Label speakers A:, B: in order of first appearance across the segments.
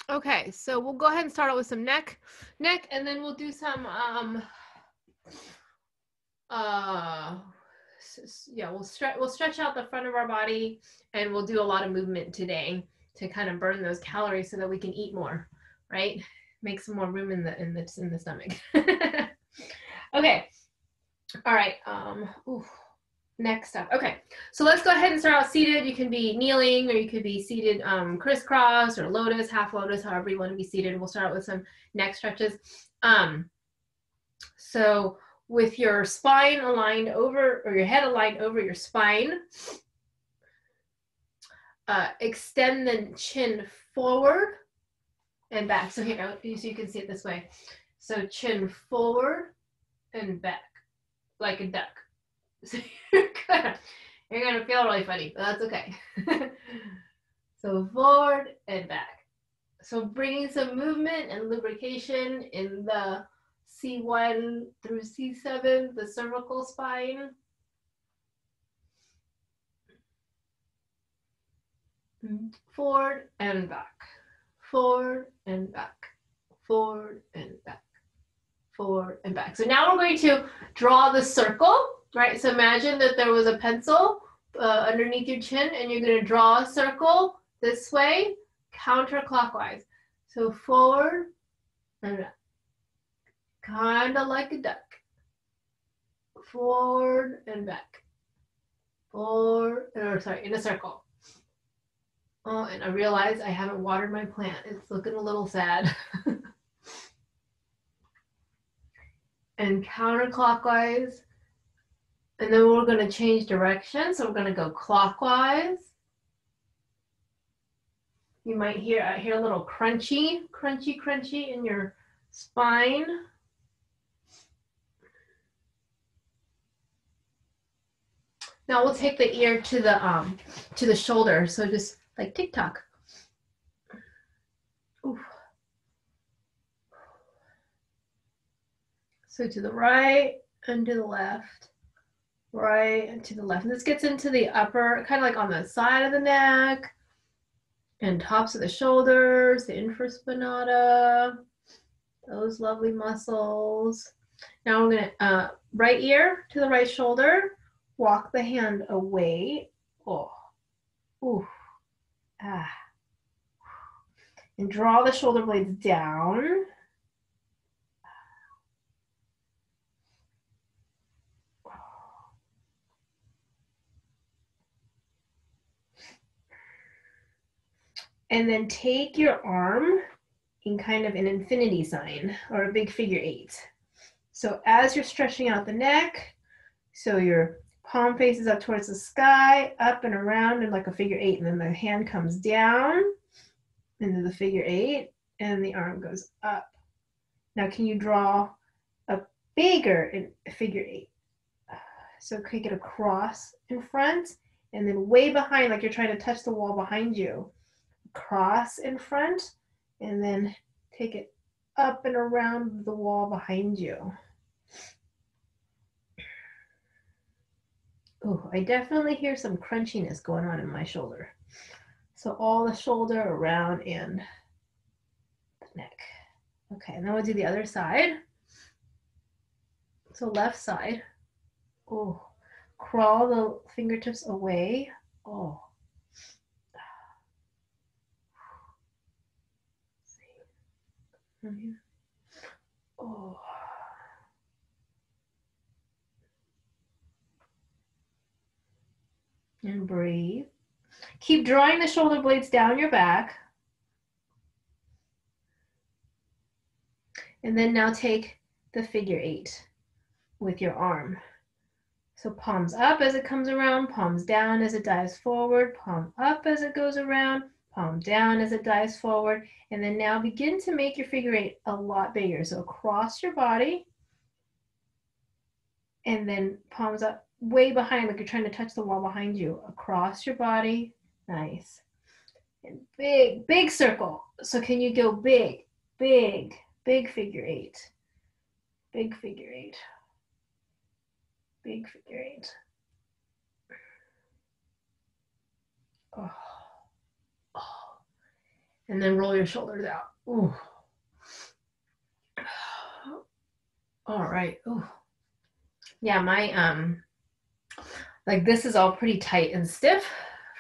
A: Okay, so we'll go ahead and start out with some neck, and then we'll do some yeah, we'll stretch out the front of our body, and we'll do a lot of movement today to kind of burn those calories so that we can eat more, right? Make some more room in the stomach. Okay. All right. Next up. Okay. So let's go ahead and start out seated. You can be kneeling, or you could be seated crisscross or lotus, half lotus, however you want to be seated. We'll start out with some neck stretches. So with your spine aligned over, or your head aligned over your spine, extend the chin forward and back. So here, so you can see it this way. So chin forward and back, like a duck. So you're gonna feel really funny, but that's okay. So forward and back. So bringing some movement and lubrication in the C1 through C7, the cervical spine. Forward and back, forward and back, forward and back, forward and back. So now we're going to draw the circle, right? So imagine that there was a pencil underneath your chin, and you're going to draw a circle this way, counterclockwise. So forward and back, kind of like a duck. Forward and back, forward, or sorry, in a circle. Oh, and I realize I haven't watered my plant. It's looking a little sad. And counterclockwise. And then we're going to change direction. So we're going to go clockwise. You might hear a little crunchy in your spine. Now we'll take the ear to the shoulder. So just like tick-tock. Oof. So to the right and to the left, right and to the left. And this gets into the upper, kind of like on the side of the neck and tops of the shoulders, the infraspinata, those lovely muscles. Now we're gonna, right ear to the right shoulder, walk the hand away. Oh, ooh, ah. And draw the shoulder blades down. And then take your arm in kind of an infinity sign or a big figure 8. So as you're stretching out the neck, so your palm faces up towards the sky, up and around in like a figure 8, and then the hand comes down into the figure 8, and the arm goes up. Now can you draw a bigger figure 8? So take it across in front, and then way behind, like you're trying to touch the wall behind you. Cross in front, and then take it up and around the wall behind you. Oh, I definitely hear some crunchiness going on in my shoulder. So all the shoulder, around, and the neck. Okay, and then we'll do the other side. So left side. Oh, crawl the fingertips away. Oh. Oh. And breathe. Keep drawing the shoulder blades down your back. And then now take the figure 8 with your arm. So palms up as it comes around, palms down as it dives forward, palm up as it goes around, palm down as it dives forward. And then now begin to make your figure 8 a lot bigger. So across your body, and then palms up way behind, like you're trying to touch the wall behind you. Across your body, nice. And big, big circle. So can you go big, big, big figure 8? Big figure 8. Big figure 8. Oh. Oh. And then roll your shoulders out. Ooh. All right. Ooh. Yeah, my like this is all pretty tight and stiff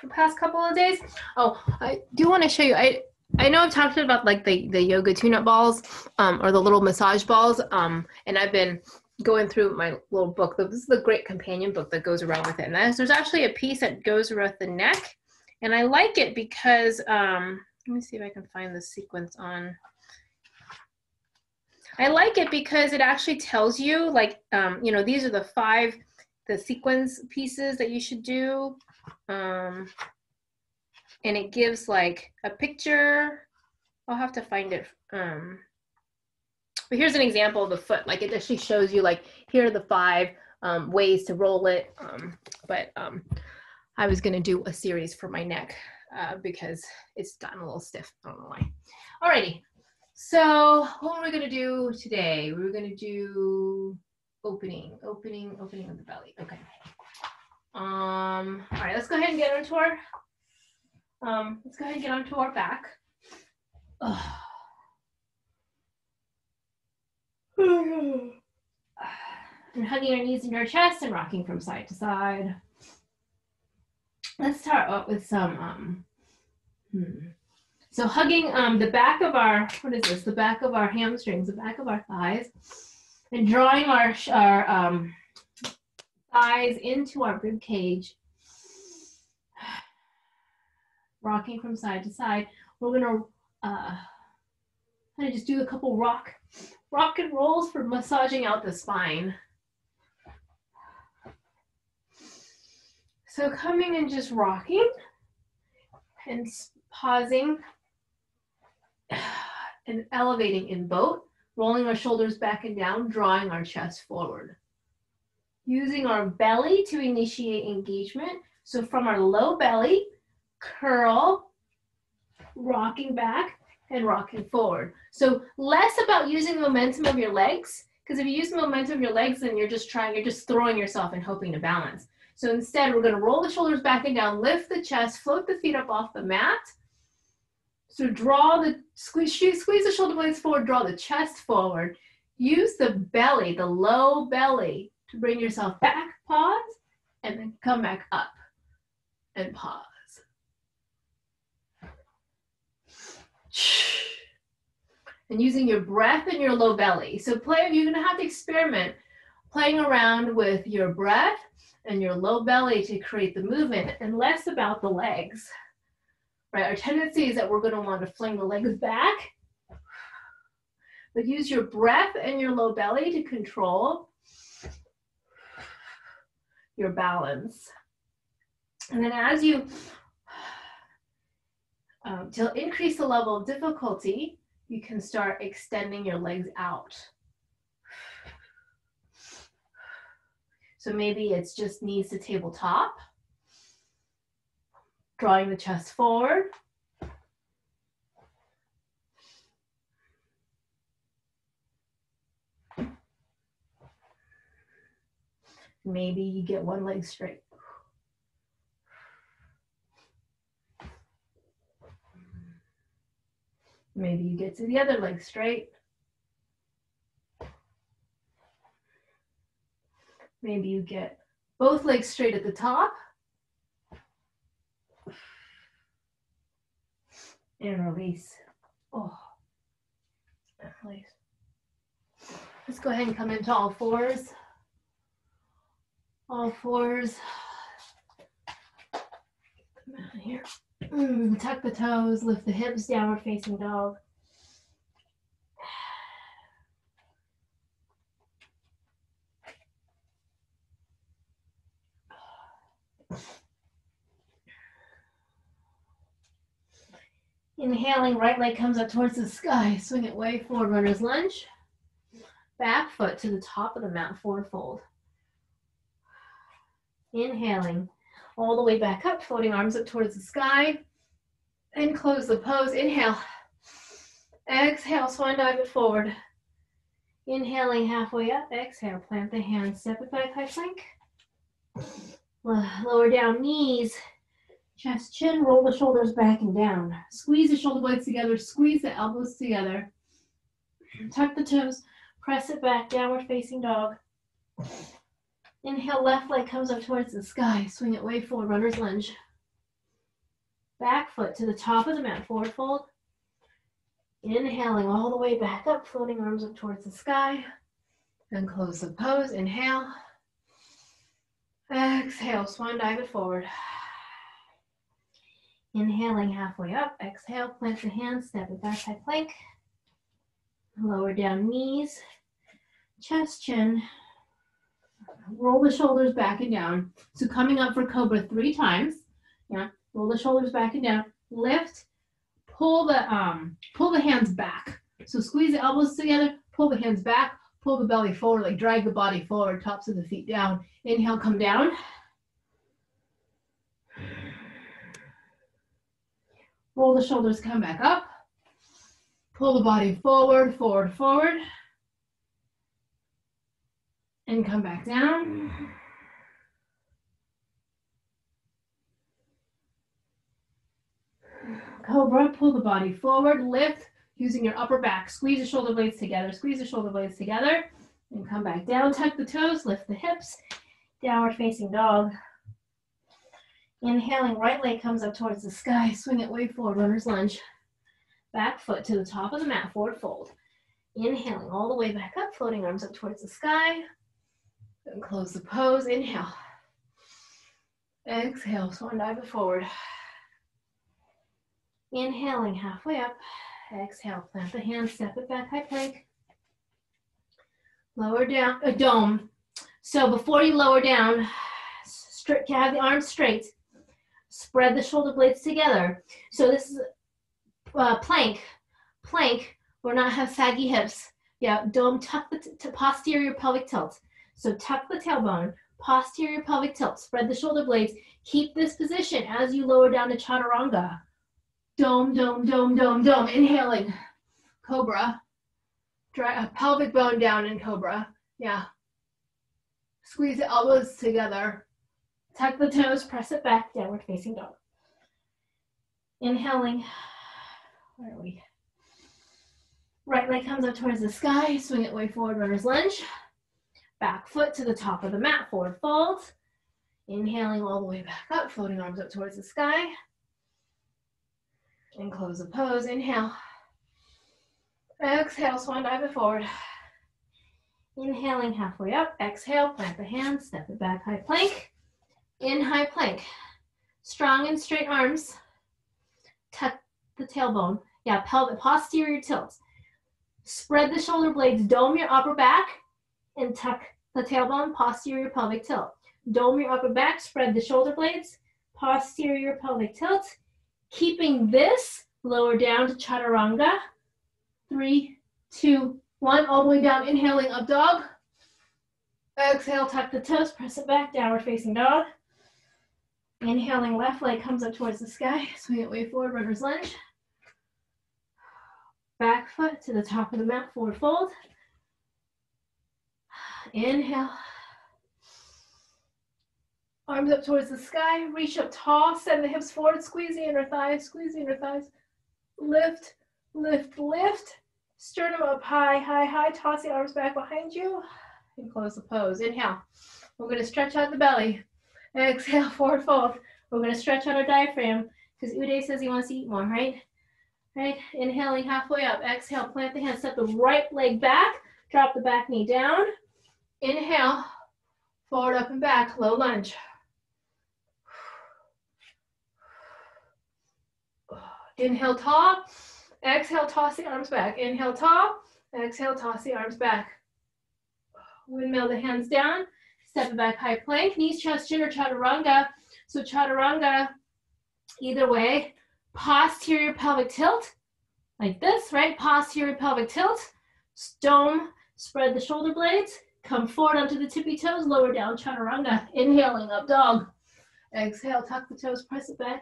A: for the past couple of days. Oh, I do want to show you. I know I've talked about like the yoga tune-up balls or the little massage balls, and I've been going through my little book. This is the Great Companion book that goes around with it. And there's actually a piece that goes around the neck, and I like it because let me see if I can find the sequence on. I like it because it actually tells you like you know, these are the sequence pieces that you should do. And it gives like a picture. I'll have to find it. But here's an example of the foot. Like it actually shows you like, here are the 5 ways to roll it. I was gonna do a series for my neck because it's gotten a little stiff. I don't know why. Alrighty. So what are we gonna do today? We're gonna do opening of the belly. Okay. All right, let's go ahead and get onto our back. And hugging our knees into our chest and rocking from side to side. Let's start up with some so hugging the back of our, the back of our hamstrings, the back of our thighs, and drawing our thighs into our rib cage, rocking from side to side. We're gonna kind of just do a couple rock and rolls for massaging out the spine. So coming and just rocking and pausing and elevating in boat, rolling our shoulders back and down, drawing our chest forward. Using our belly to initiate engagement. So from our low belly, curl, rocking back and rocking forward. So less about using the momentum of your legs, because if you use the momentum of your legs, then you're just throwing yourself and hoping to balance. So instead, we're gonna roll the shoulders back and down, lift the chest, float the feet up off the mat. So squeeze the shoulder blades forward, draw the chest forward. Use the belly, the low belly, to bring yourself back, pause, and then come back up and pause. And using your breath and your low belly. So you're gonna have to experiment playing around with your breath and your low belly to create the movement and less about the legs, right? Our tendency is that we're gonna want to fling the legs back, but use your breath and your low belly to control your balance. And then as you, to increase the level of difficulty, you can start extending your legs out. So maybe it's just knees to tabletop, drawing the chest forward. Maybe you get one leg straight. Maybe you get to the other leg straight. Maybe you get both legs straight at the top. And release. Oh, and release. Let's go ahead and come into all fours. All fours. Come out here. Tuck the toes, lift the hips, downward facing dog. Inhaling, right leg comes up towards the sky. Swing it way forward, runner's lunge. Back foot to the top of the mat, forward fold. Inhaling, all the way back up, floating arms up towards the sky. And close the pose. Inhale. Exhale, swan dive it forward. Inhaling halfway up. Exhale, plant the hands, step it back, high plank. Lower down knees. Chest, chin, roll the shoulders back and down. Squeeze the shoulder blades together, squeeze the elbows together. Tuck the toes, press it back, downward facing dog. Inhale, left leg comes up towards the sky. Swing it way forward, runner's lunge. Back foot to the top of the mat, forward fold. Inhaling all the way back up, floating arms up towards the sky. Then close the pose, inhale. Exhale, swan dive it forward. Inhaling halfway up, exhale, plant the hands, step it back, high plank. Lower down knees, chest, chin. Roll the shoulders back and down. So coming up for Cobra 3 times. Yeah, roll the shoulders back and down. Lift, pull the hands back. So squeeze the elbows together, pull the hands back, pull the belly forward, like drag the body forward, tops of the feet down. Inhale, come down. Roll the shoulders, come back up. Pull the body forward, forward, forward. And come back down. Cobra, pull the body forward, lift, using your upper back. Squeeze the shoulder blades together, squeeze the shoulder blades together, and come back down. Tuck the toes, lift the hips, downward facing dog. Inhaling, right leg comes up towards the sky, swing it way forward, runner's lunge. Back foot to the top of the mat, forward fold. Inhaling all the way back up, floating arms up towards the sky. And close the pose, inhale. Exhale, swan dive it forward. Inhaling halfway up, exhale, plant the hands, step it back, high plank. Lower down, a dome. So before you lower down, have the arms straight. Spread the shoulder blades together. So this is plank, or not have saggy hips. Yeah, dome, tuck the posterior pelvic tilt. So tuck the tailbone, posterior pelvic tilt, spread the shoulder blades. Keep this position as you lower down to chaturanga. Dome, dome, dome, dome, dome. Inhaling, cobra. Drag a pelvic bone down in cobra. Yeah. Squeeze the elbows together. Tuck the toes, press it back, downward facing dog. Inhaling. Where are we? Right leg comes up towards the sky. Swing it way forward, runner's lunge. Back foot to the top of the mat, forward fold. Inhaling all the way back up, floating arms up towards the sky. And close the pose, inhale. Exhale, swan dive it forward. Inhaling halfway up, exhale, plant the hands, step it back, high plank. In high plank. Strong and straight arms. Tuck the tailbone. Yeah, pelvic, posterior tilt. Spread the shoulder blades, dome your upper back, and tuck the tailbone, posterior pelvic tilt. Dome your upper back, spread the shoulder blades, posterior pelvic tilt. Keeping this, lower down to chaturanga. 3, 2, 1, all the way down, inhaling up dog. Exhale, tuck the toes, press it back, downward facing dog. Inhaling, left leg comes up towards the sky, swing it way forward, runner's lunge. Back foot to the top of the mat, forward fold. Inhale. Arms up towards the sky, reach up tall, send the hips forward, squeeze the inner thighs, squeeze the inner thighs. Lift, lift, lift. Sternum up high, high, high. Toss the arms back behind you and close the pose. Inhale. We're going to stretch out the belly. Exhale, forward fold. We're going to stretch out our diaphragm because Uday says he wants to eat more, right? Right? Inhaling halfway up. Exhale, plant the hands, step the right leg back, drop the back knee down. Inhale, forward, up and back, low lunge. Inhale, tall. Exhale, toss the arms back. Inhale, tall. Exhale, toss the arms back. Windmill the hands down. Step it back, high plank. Knees, chest, chin, or chaturanga. So chaturanga, either way. Posterior pelvic tilt, like this, right? Posterior pelvic tilt. Dome, spread the shoulder blades. Come forward onto the tippy toes, lower down chaturanga. Inhaling, up dog. Exhale, tuck the toes, press it back.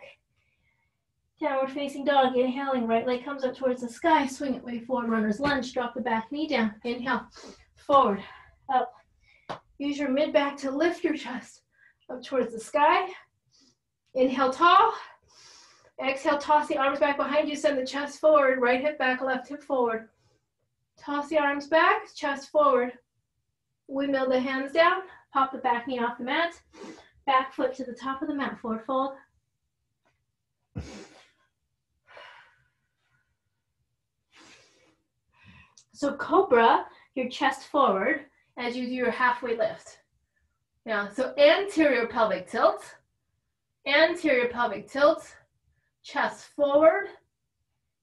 A: Downward facing dog, inhaling, right leg comes up towards the sky, swing it way forward, runner's lunge, drop the back knee down. Inhale, forward, up. Use your mid back to lift your chest up towards the sky. Inhale, tall. Exhale, toss the arms back behind you, send the chest forward, right hip back, left hip forward. Toss the arms back, chest forward. Windmill the hands down, pop the back knee off the mat, back foot to the top of the mat, forward fold. So cobra, your chest forward as you do your halfway lift. Now, so anterior pelvic tilt, chest forward,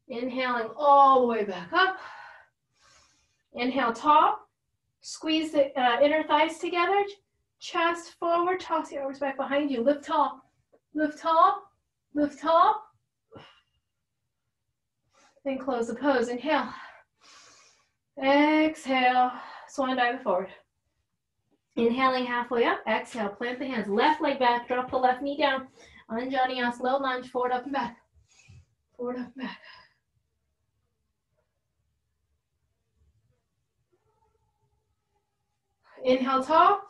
A: inhaling all the way back up. Inhale, tall, squeeze the inner thighs together, chest forward, toss the arms back behind you, lift tall, lift tall, lift tall. Then close the pose, inhale. Exhale, swan dive forward. Inhaling halfway up, exhale, plant the hands, left leg back, drop the left knee down. Anjani low lunge, forward, up and back. Forward, up and back. Inhale, tall.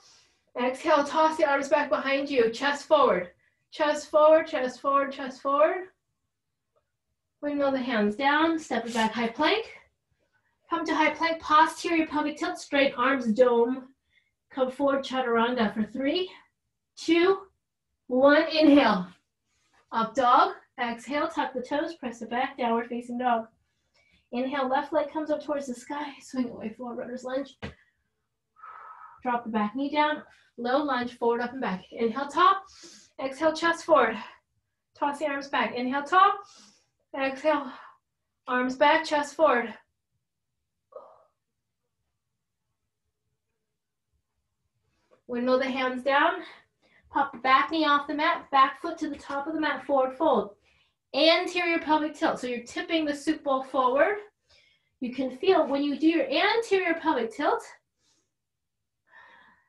A: Exhale, toss the arms back behind you, chest forward. Chest forward, chest forward, chest forward. Windmill the hands down, step it back, high plank. Come to high plank, posterior pelvic tilt, straight arms, dome. Come forward, chaturanga for 3, 2, 1. Inhale. Up dog. Exhale, tuck the toes, press it back, downward facing dog. Inhale, left leg comes up towards the sky, swing it away, forward, runner's lunge. Drop the back knee down, low lunge, forward, up and back. Inhale, top. Exhale, chest forward. Toss the arms back. Inhale, top. Exhale, arms back, chest forward. Windmill the hands down. Pop the back knee off the mat, back foot to the top of the mat, forward fold. Anterior pelvic tilt. So you're tipping the soup bowl forward. You can feel when you do your anterior pelvic tilt,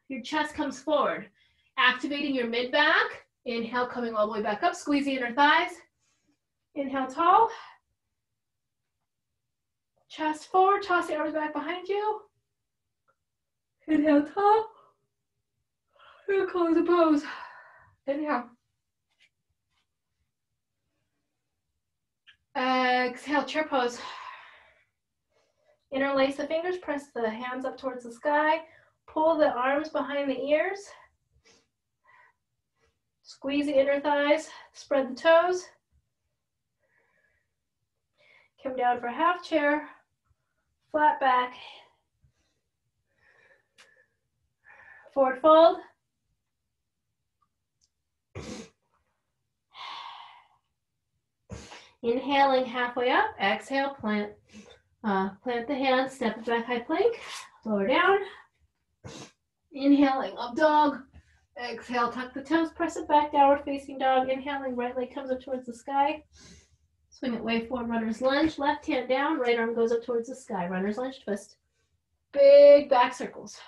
A: your chest comes forward. Activating your mid back. Inhale, coming all the way back up. Squeeze the inner thighs. Inhale, tall. Chest forward, toss the arms back behind you. Inhale, tall. And close the pose. Inhale. Exhale, chair pose. Interlace the fingers, press the hands up towards the sky. Pull the arms behind the ears. Squeeze the inner thighs, spread the toes. Come down for half chair, flat back. Forward fold. Inhaling halfway up, exhale, plant the hands, step it back, high plank, lower down. Inhaling, up dog. Exhale, tuck the toes, press it back, downward facing dog. Inhaling, right leg comes up towards the sky. Swing it way forward, runner's lunge. Left hand down, right arm goes up towards the sky. Runner's lunge, twist. Big back circles.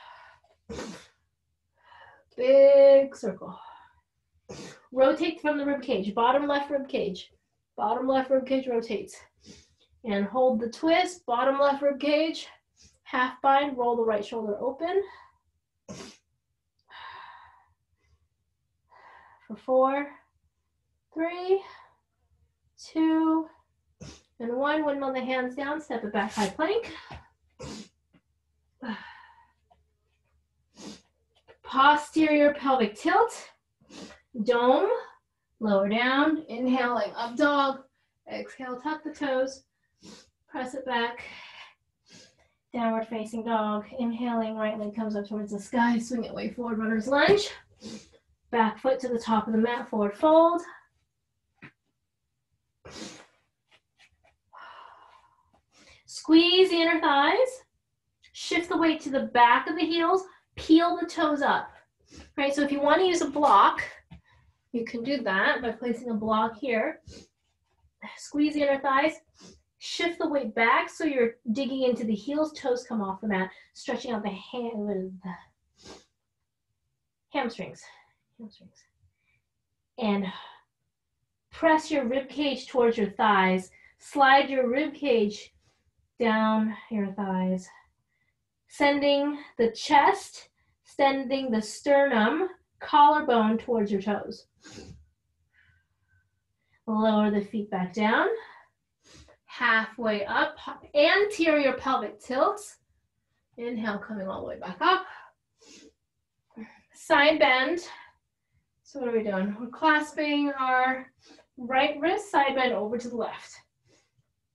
A: Big circle. Rotate from the rib cage, bottom left rib cage. Bottom left rib cage rotates. And hold the twist, bottom left rib cage. Half bind, roll the right shoulder open. For 4, 3, 2, and 1. Windmill the hands down, step it back, high plank. Posterior pelvic tilt. Dome, lower down, inhaling, up dog. Exhale, tuck the toes, press it back. Downward facing dog. Inhaling, right leg comes up towards the sky. Swing it way forward, runner's lunge. Back foot to the top of the mat, forward fold. Squeeze the inner thighs. Shift the weight to the back of the heels. Peel the toes up. Right, so if you want to use a block, you can do that by placing a block here. Squeeze the inner thighs. Shift the weight back so you're digging into the heels, toes come off the mat, stretching out the hamstrings. And press your rib cage towards your thighs. Slide your rib cage down your thighs. Sending the chest, sending the sternum, collarbone towards your toes. Lower the feet back down. Halfway up, anterior pelvic tilt. Inhale, coming all the way back up. Side bend. So what are we doing? We're clasping our right wrist, side bend over to the left.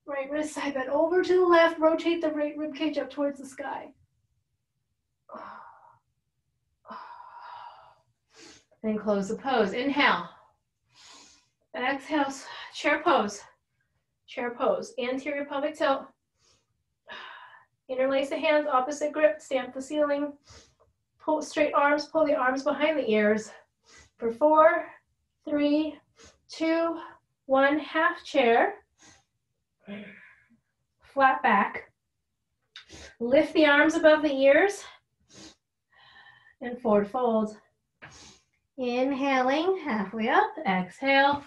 A: Right wrist, side bend over to the left. Rotate the right rib cage up towards the sky. Then close the pose. Inhale. Exhale, chair pose. Chair pose. Anterior pelvic tilt. Interlace the hands, opposite grip, stamp the ceiling. Pull straight arms, pull the arms behind the ears. For 4, 3, 2, 1, half chair. Flat back. Lift the arms above the ears. And forward fold. Inhaling, halfway up. Exhale.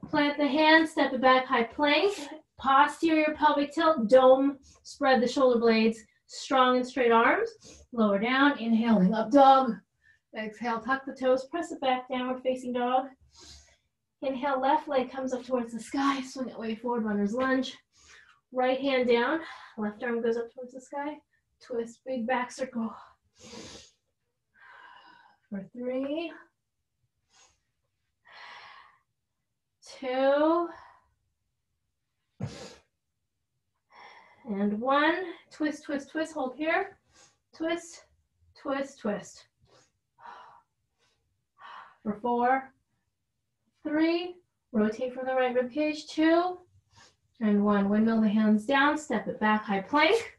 A: Plant the hands, step it back, high plank. Posterior pelvic tilt, dome, spread the shoulder blades. Strong and straight arms. Lower down, inhaling, up dog. Exhale, tuck the toes, press it back, downward facing dog. Inhale, left leg comes up towards the sky, swing it way forward, runner's lunge. Right hand down, left arm goes up towards the sky. Twist, big back circle. For 3, 2, and 1. Twist, twist, twist, hold here. Twist, twist, twist. For 4, 3, rotate from the right rib cage, 2, and 1. Windmill the hands down, step it back, high plank.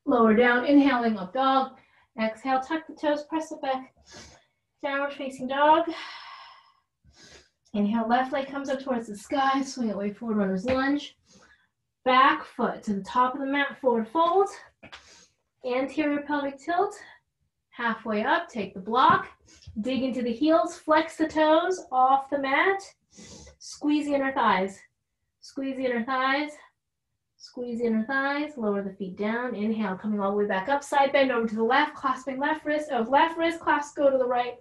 A: Lower down, inhaling, up dog. Exhale, tuck the toes, press it back. Downward facing dog. Inhale, left leg comes up towards the sky, swing it way forward, runner's lunge. Back foot to the top of the mat, forward fold. Anterior pelvic tilt. Halfway up, take the block. Dig into the heels, flex the toes off the mat. Squeeze the inner thighs. Squeeze the inner thighs. Squeeze the inner thighs, lower the feet down. Inhale, coming all the way back up. Side bend over to the left, clasping left wrist. Clasp, go to the right.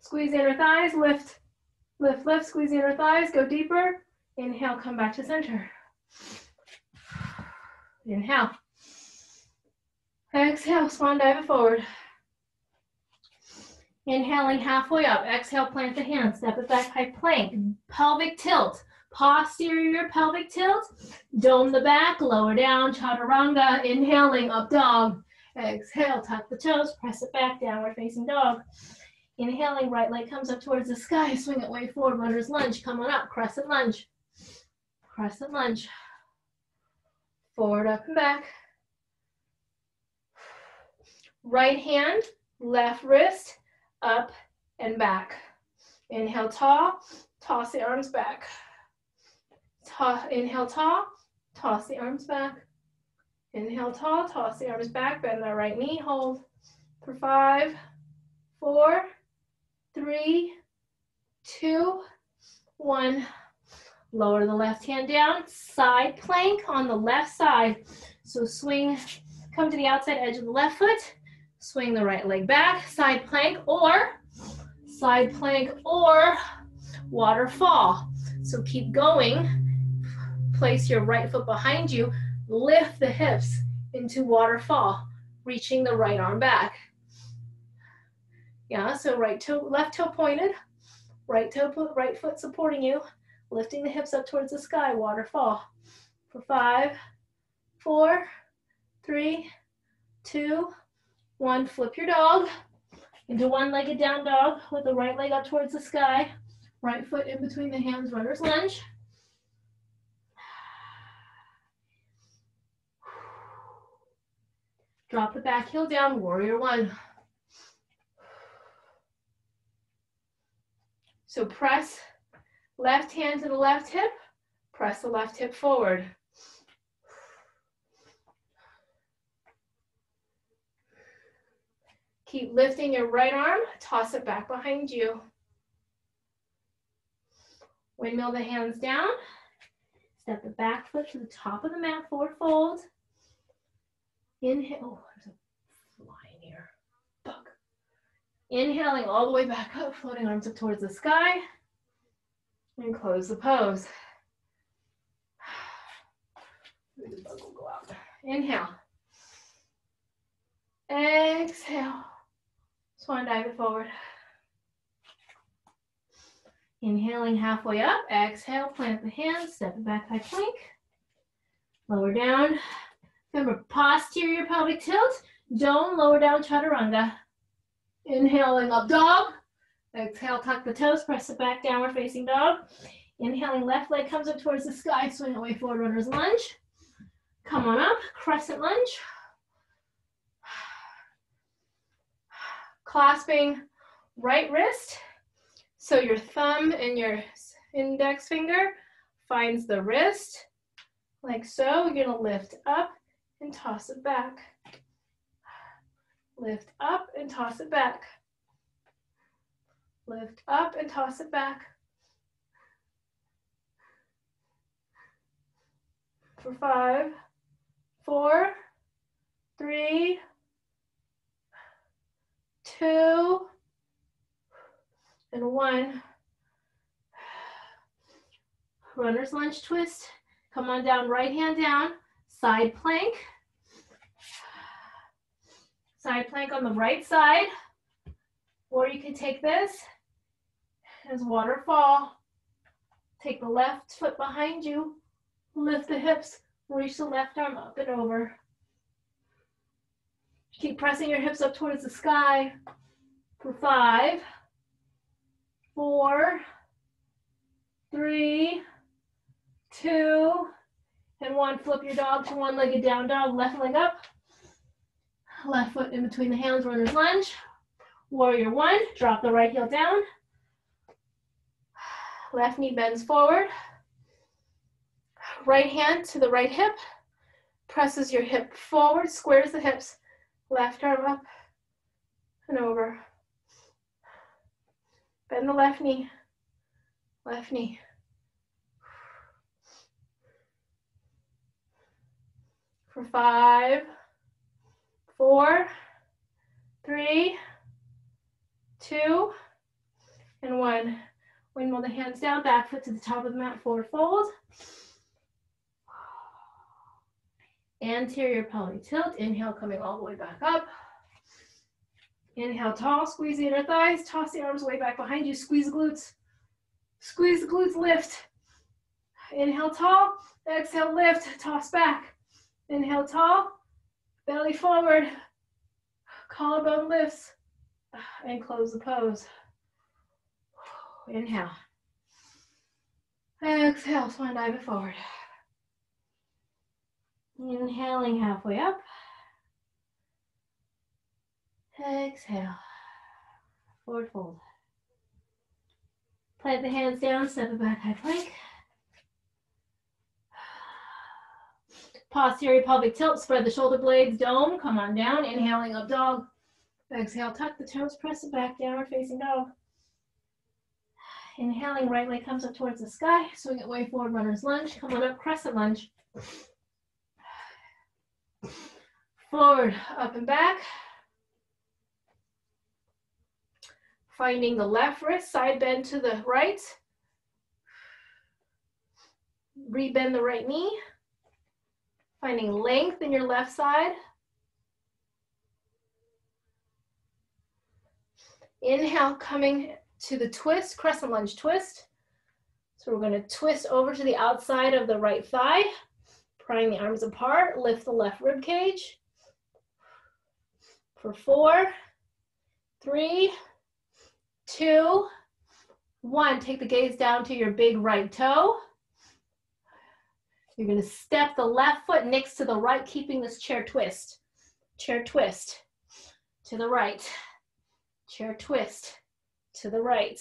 A: Squeeze the inner thighs, lift, lift, lift. Squeeze the inner thighs, go deeper. Inhale, come back to center. Inhale. Exhale, swan dive it forward. Inhaling halfway up. Exhale, plant the hands, step it back, high plank. Pelvic tilt. Posterior pelvic tilt. Dome the back, lower down, chaturanga. Inhaling, up dog. Exhale, tuck the toes, press it back, downward facing dog. Inhaling, right leg comes up towards the sky, swing it way forward, runner's lunge. Come on up, crescent lunge. Crescent lunge. Forward, up and back. Right hand, left wrist, up and back. Inhale, tall, toss the arms back. Inhale, tall, toss the arms back. Inhale, tall, toss the arms back, bend that right knee, hold for 5, 4, 3, 2, 1. Lower the left hand down, side plank on the left side. So swing, come to the outside edge of the left foot, swing the right leg back, side plank or waterfall. So keep going, place your right foot behind you, lift the hips into waterfall, reaching the right arm back. Yeah, so right toe, left toe pointed, right foot supporting you, lifting the hips up towards the sky, waterfall. For 5, 4, 3, 2, 1. Flip your dog into one-legged down dog with the right leg up towards the sky, right foot in between the hands, runner's lunge. Drop the back heel down, warrior 1. So press left hand to the left hip, press the left hip forward. Keep lifting your right arm, toss it back behind you. Windmill the hands down, Step the back foot to the top of the mat, forward fold. Inhale, oh, there's a fly in here, bug. Inhaling all the way back up, floating arms up towards the sky, and close the pose. Maybe the bug will go out. Inhale. Exhale. Swan dive it forward. Inhaling halfway up. Exhale, plant the hands, step it back, high plank. Lower down. Remember, posterior pelvic tilt. Don't lower down chaturanga. Inhaling up dog. Exhale, tuck the toes, press it back, downward facing dog. Inhaling, left leg comes up towards the sky, swing away, forward runner's lunge. Come on up, crescent lunge. Clasping right wrist. So your thumb and your index finger finds the wrist, like so. You're gonna lift up and toss it back. Lift up and toss it back. Lift up and toss it back. For 5, 4, 3, 2, and 1. Runner's lunge twist. Come on down, right hand down, side plank. Side plank on the right side. Or you can take this as waterfall. Take the left foot behind you, lift the hips, reach the left arm up and over. Keep pressing your hips up towards the sky for 5, 4, 3, 2, and 1. Flip your dog to one-legged down dog, left leg up. Left foot in between the hands, runner's lunge. Warrior 1, drop the right heel down. Left knee bends forward. Right hand to the right hip. Presses your hip forward, squares the hips. Left arm up and over. Bend the left knee. Left knee. For 5, 4, 3, 2, and 1. Windmill the hands down, back foot to the top of the mat, forward fold. Anterior pelvic tilt. Inhale, coming all the way back up. Inhale, tall, squeeze the inner thighs, toss the arms way back behind you, squeeze the glutes. Squeeze the glutes, lift. Inhale, tall, exhale, lift, toss back. Inhale, tall, belly forward, collarbone lifts, and close the pose. Inhale. Exhale, swan dive it forward. Inhaling halfway up. Exhale. Forward fold. Plant the hands down, step it back, high plank. Posterior pelvic tilt, spread the shoulder blades, dome, come on down. Inhaling up dog. Exhale, tuck the toes, press it back, downward facing dog. Inhaling, right leg comes up towards the sky, swing it way forward, runner's lunge. Come on up, crescent lunge. Forward, up and back. Finding the left wrist, side bend to the right. Rebend the right knee. Finding length in your left side. Inhale, coming to the twist, crescent lunge twist. So we're going to twist over to the outside of the right thigh, prying the arms apart, lift the left rib cage. For 4, 3, 2, 1. Take the gaze down to your big right toe. You're going to step the left foot next to the right, keeping this chair twist. Chair twist to the right. Chair twist to the right.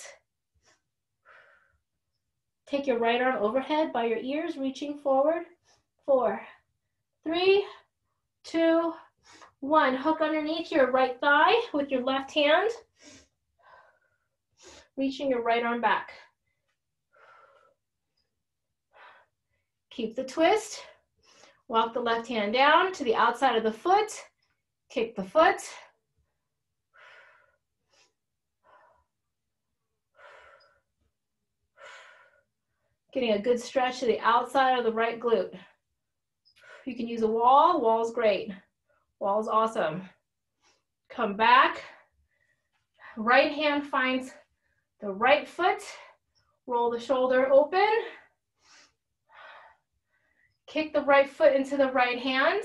A: Take your right arm overhead by your ears, reaching forward. 4, 3, 2, 1. Hook underneath your right thigh with your left hand. Reaching your right arm back. Keep the twist. Walk the left hand down to the outside of the foot. Kick the foot. Getting a good stretch to the outside of the right glute. You can use a wall. Wall's great. Wall's awesome. Come back. Right hand finds the right foot. Roll the shoulder open. Kick the right foot into the right hand.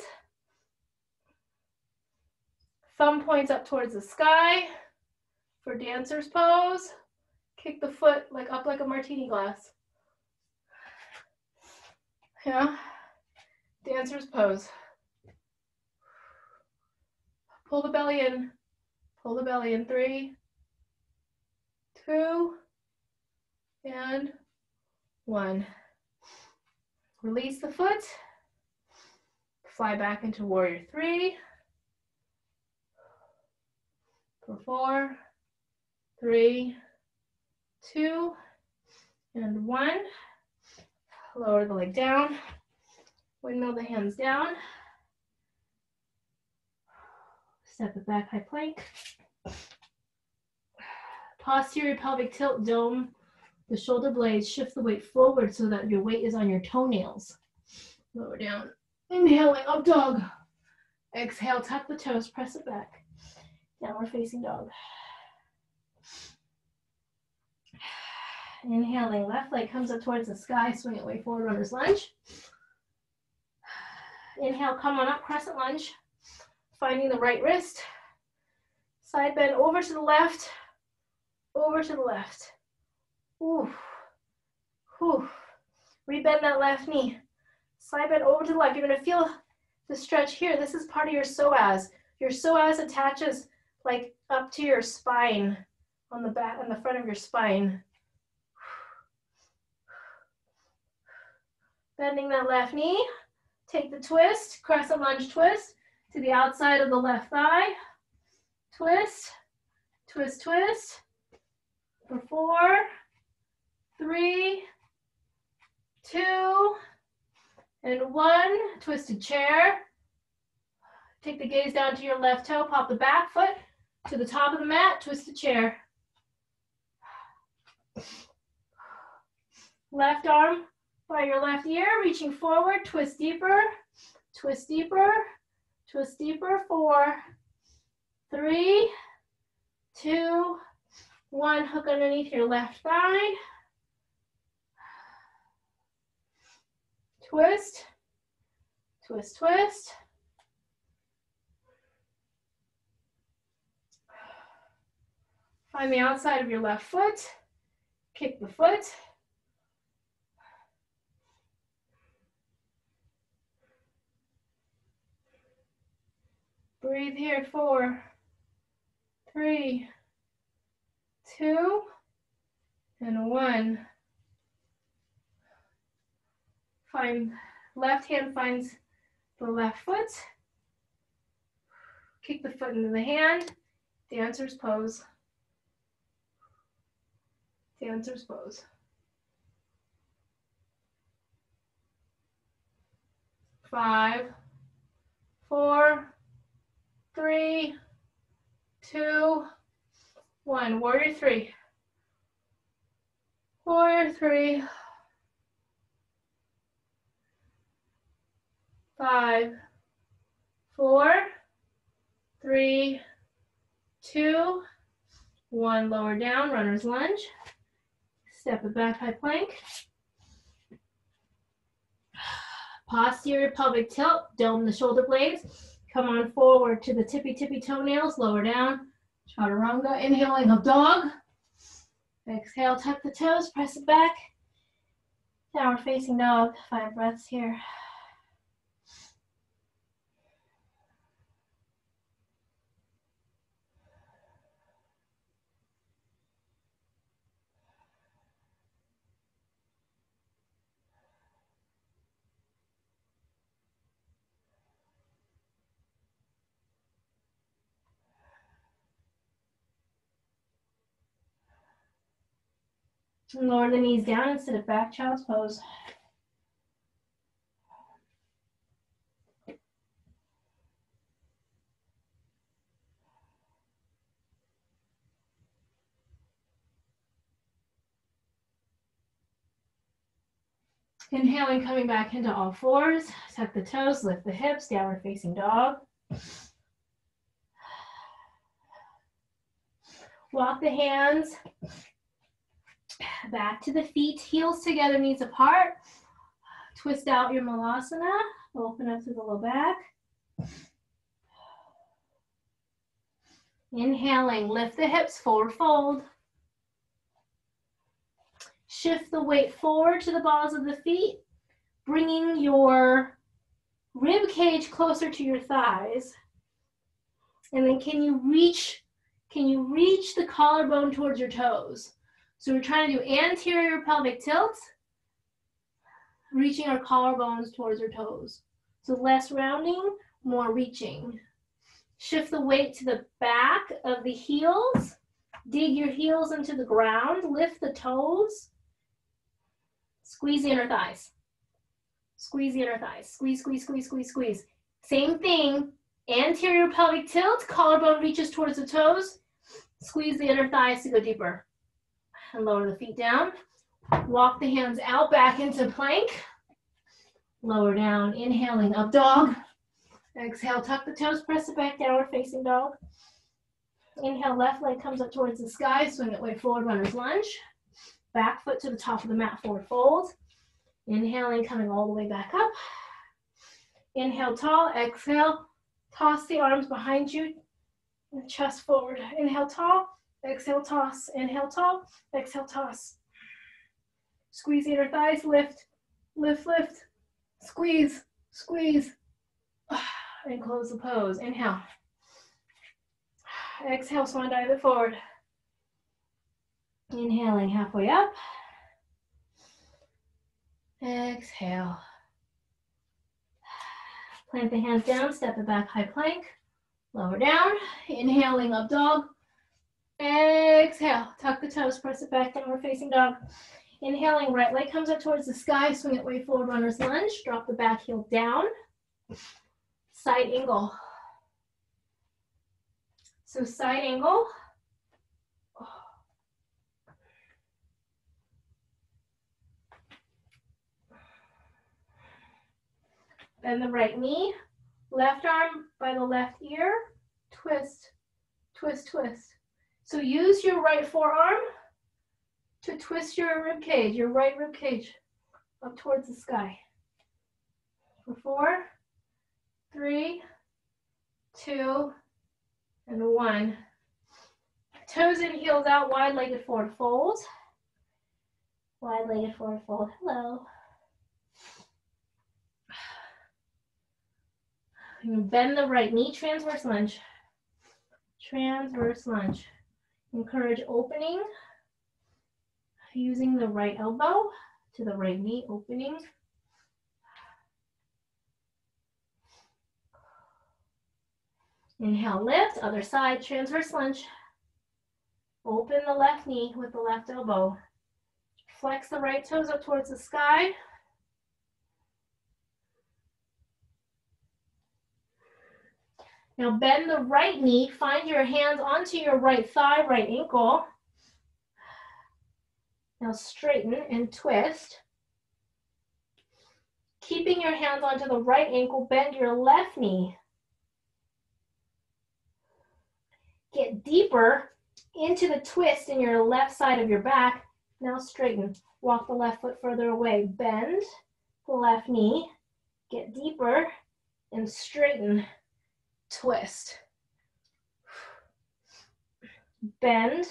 A: Thumb points up towards the sky for dancer's pose. Kick the foot up like a martini glass. Yeah, dancer's pose. Pull the belly in. Pull the belly in. 3, 2, and 1. Release the foot. Fly back into warrior 3. For 4, 3, 2, and 1. Lower the leg down. Windmill the hands down. Step it back, high plank. Posterior pelvic tilt, dome the shoulder blades. Shift the weight forward so that your weight is on your toenails. Lower down. Inhaling, up dog. Exhale, tuck the toes, press it back. Downward facing dog. Inhaling, left leg comes up towards the sky, swing it way forward, runner's lunge. Inhale, come on up, crescent lunge. Finding the right wrist. Side bend over to the left, over to the left. Ooh. Ooh. Rebend that left knee. Side bend over to the left. You're gonna feel the stretch here. This is part of your psoas. Your psoas attaches up to your spine, on the back, on the front of your spine. Bending that left knee. Take the twist, crescent lunge twist to the outside of the left thigh. Twist, twist, twist. For 4, 3, 2, and 1. Twisted chair. Take the gaze down to your left toe. Pop the back foot to the top of the mat. Twisted chair. Left arm by your left ear, reaching forward. Twist deeper. Twist deeper. Twist deeper. 4, 3, 2, 1. Hook underneath your left thigh. Twist. Twist, twist. Find the outside of your left foot. Kick the foot. Breathe here. 4, 3, 2, and 1. Find left hand finds the left foot. Kick the foot into the hand. Dancer's pose. Dancer's pose. 5, 4, 3, 2, 1. Warrior 3. Warrior 3. 5, 4, 3, 2, 1. Lower down, runner's lunge. Step it back, high plank. Posterior pelvic tilt, dome the shoulder blades. Come on forward to the tippy toenails, lower down. Chaturanga, inhaling up dog. Exhale, tuck the toes, press it back. Downward facing dog, 5 breaths here. Lower the knees down and sit it back, child's pose. Inhaling, coming back into all fours. Tuck the toes, lift the hips, downward facing dog. Walk the hands back to the feet, heels together, knees apart. Twist out your malasana. Open up to the low back. Inhaling, lift the hips, forward fold. Shift the weight forward to the balls of the feet, bringing your rib cage closer to your thighs. And then can you reach the collarbone towards your toes? So we're trying to do anterior pelvic tilt, reaching our collarbones towards our toes. So less rounding, more reaching. Shift the weight to the back of the heels. Dig your heels into the ground, lift the toes. Squeeze the inner thighs. Squeeze the inner thighs. Squeeze, squeeze, squeeze, squeeze, squeeze. Same thing. Anterior pelvic tilt. Collarbone reaches towards the toes. Squeeze the inner thighs to go deeper. And lower the feet down. Walk the hands out back into plank. Lower down. Inhaling, up dog. Exhale, tuck the toes, press it back, downward facing dog. Inhale, left leg comes up towards the sky. Swing it way forward, runner's lunge. Back foot to the top of the mat, forward fold. Inhaling, coming all the way back up. Inhale, tall. Exhale, toss the arms behind you. Chest forward. Inhale, tall. Exhale, toss. Inhale, tall. Exhale, toss. Squeeze the inner thighs. Lift, lift, lift. Squeeze, squeeze. And close the pose. Inhale. Exhale, swan dive it forward. Inhaling, halfway up. Exhale. Plant the hands down, step it back, high plank. Lower down. Inhaling, up dog. Exhale, tuck the toes, press it back, downward facing dog. Inhaling, right leg comes up towards the sky, swing it way forward, runner's lunge. Drop the back heel down. Side angle. So side angle. Bend the right knee, left arm by the left ear, twist, twist, twist. So use your right forearm to twist your rib cage, your right rib cage up towards the sky. For 4, 3, 2, and 1. Toes and heels out, wide-legged forward fold. Wide-legged forward fold, hello. Bend the right knee, transverse lunge. Transverse lunge. Encourage opening using the right elbow to the right knee, opening. Inhale, lift, other side, transverse lunge. Open the left knee with the left elbow. Flex the right toes up towards the sky. Now bend the right knee, find your hands onto your right thigh, right ankle. Now straighten and twist. Keeping your hands onto the right ankle, bend your left knee. Get deeper into the twist in your left side of your back. Now straighten. Walk the left foot further away. Bend the left knee. Get deeper and straighten. Twist. Bend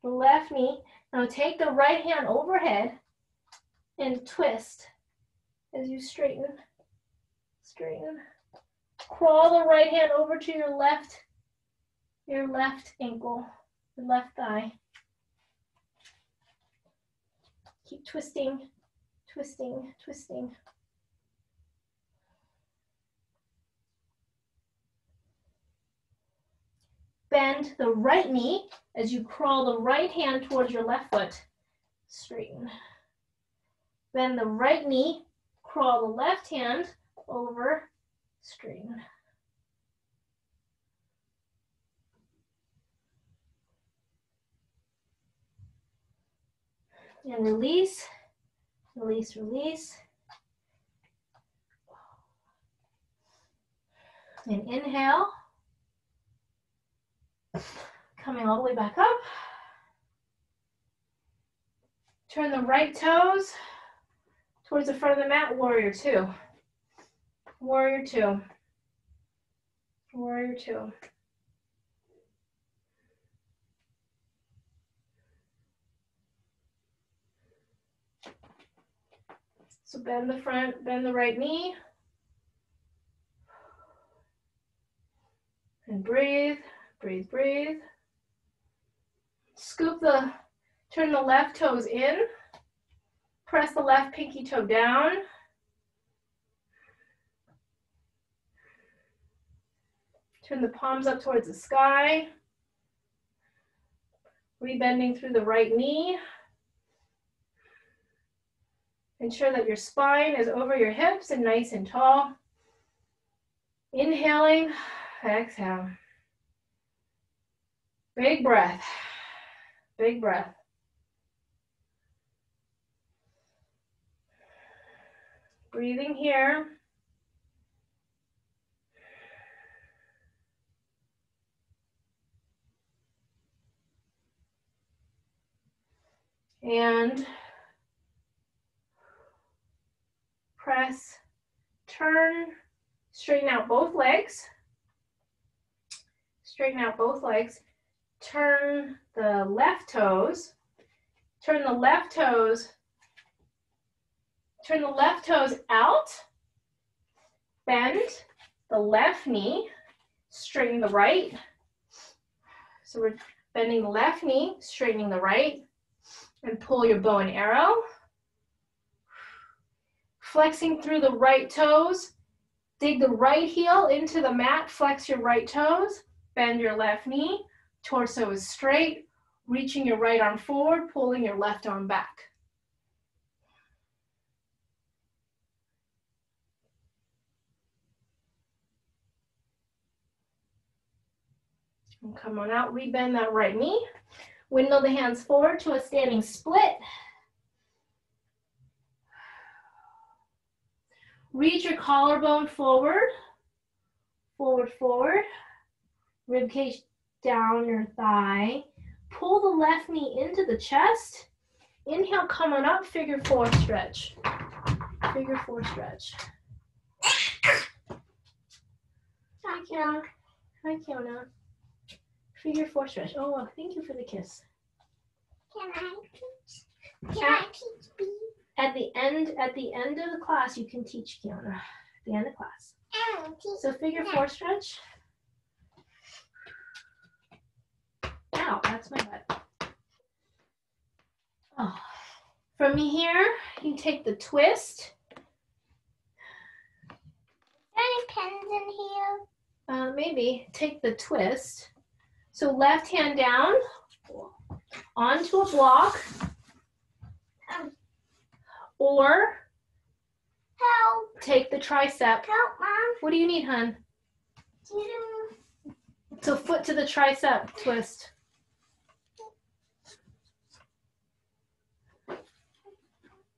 A: the left knee. Now take the right hand overhead and twist as you straighten. Straighten. Crawl the right hand over to your left ankle, your left thigh. Keep twisting, twisting, twisting. Bend the right knee as you crawl the right hand towards your left foot. Straighten. Bend the right knee, crawl the left hand over, straighten. And release. Release, release. And inhale. Coming all the way back up. Turn the right toes towards the front of the mat, warrior two. Warrior two. Warrior two. So bend the front, bend the right knee. And breathe, breathe, breathe. Turn the left toes in. Press the left pinky toe down. Turn the palms up towards the sky. Rebending through the right knee. Ensure that your spine is over your hips and nice and tall. Inhaling, exhale. Big breath, big breath. Breathing here. And press, turn, straighten out both legs. Straighten out both legs. Turn the left toes. Turn the left toes. Turn the left toes out. Bend the left knee. Straighten the right. So we're bending the left knee, straightening the right. And pull your bow and arrow. Flexing through the right toes. Dig the right heel into the mat. Flex your right toes. Bend your left knee. Torso is straight. Reaching your right arm forward, pulling your left arm back. And come on out, rebend that right knee. Windmill the hands forward to a standing split. Reach your collarbone forward, forward, forward. Rib cage down your thigh. Pull the left knee into the chest. Inhale, come on up, figure four stretch. Figure four stretch. Hi, Kiona. Hi, Kiona. Figure four stretch. Oh, well, thank you for the kiss.
B: Can I teach B?
A: At the end of the class, you can teach Kiona. At the end of class. So figure four stretch. Ow, that's my butt. Oh. From here, you take the twist.
B: Any pens in here?
A: Maybe take the twist. So left hand down onto a block. Or
B: Help.
A: take the tricep.
B: Help, Mom.
A: What do you need, hon? So foot to the tricep twist.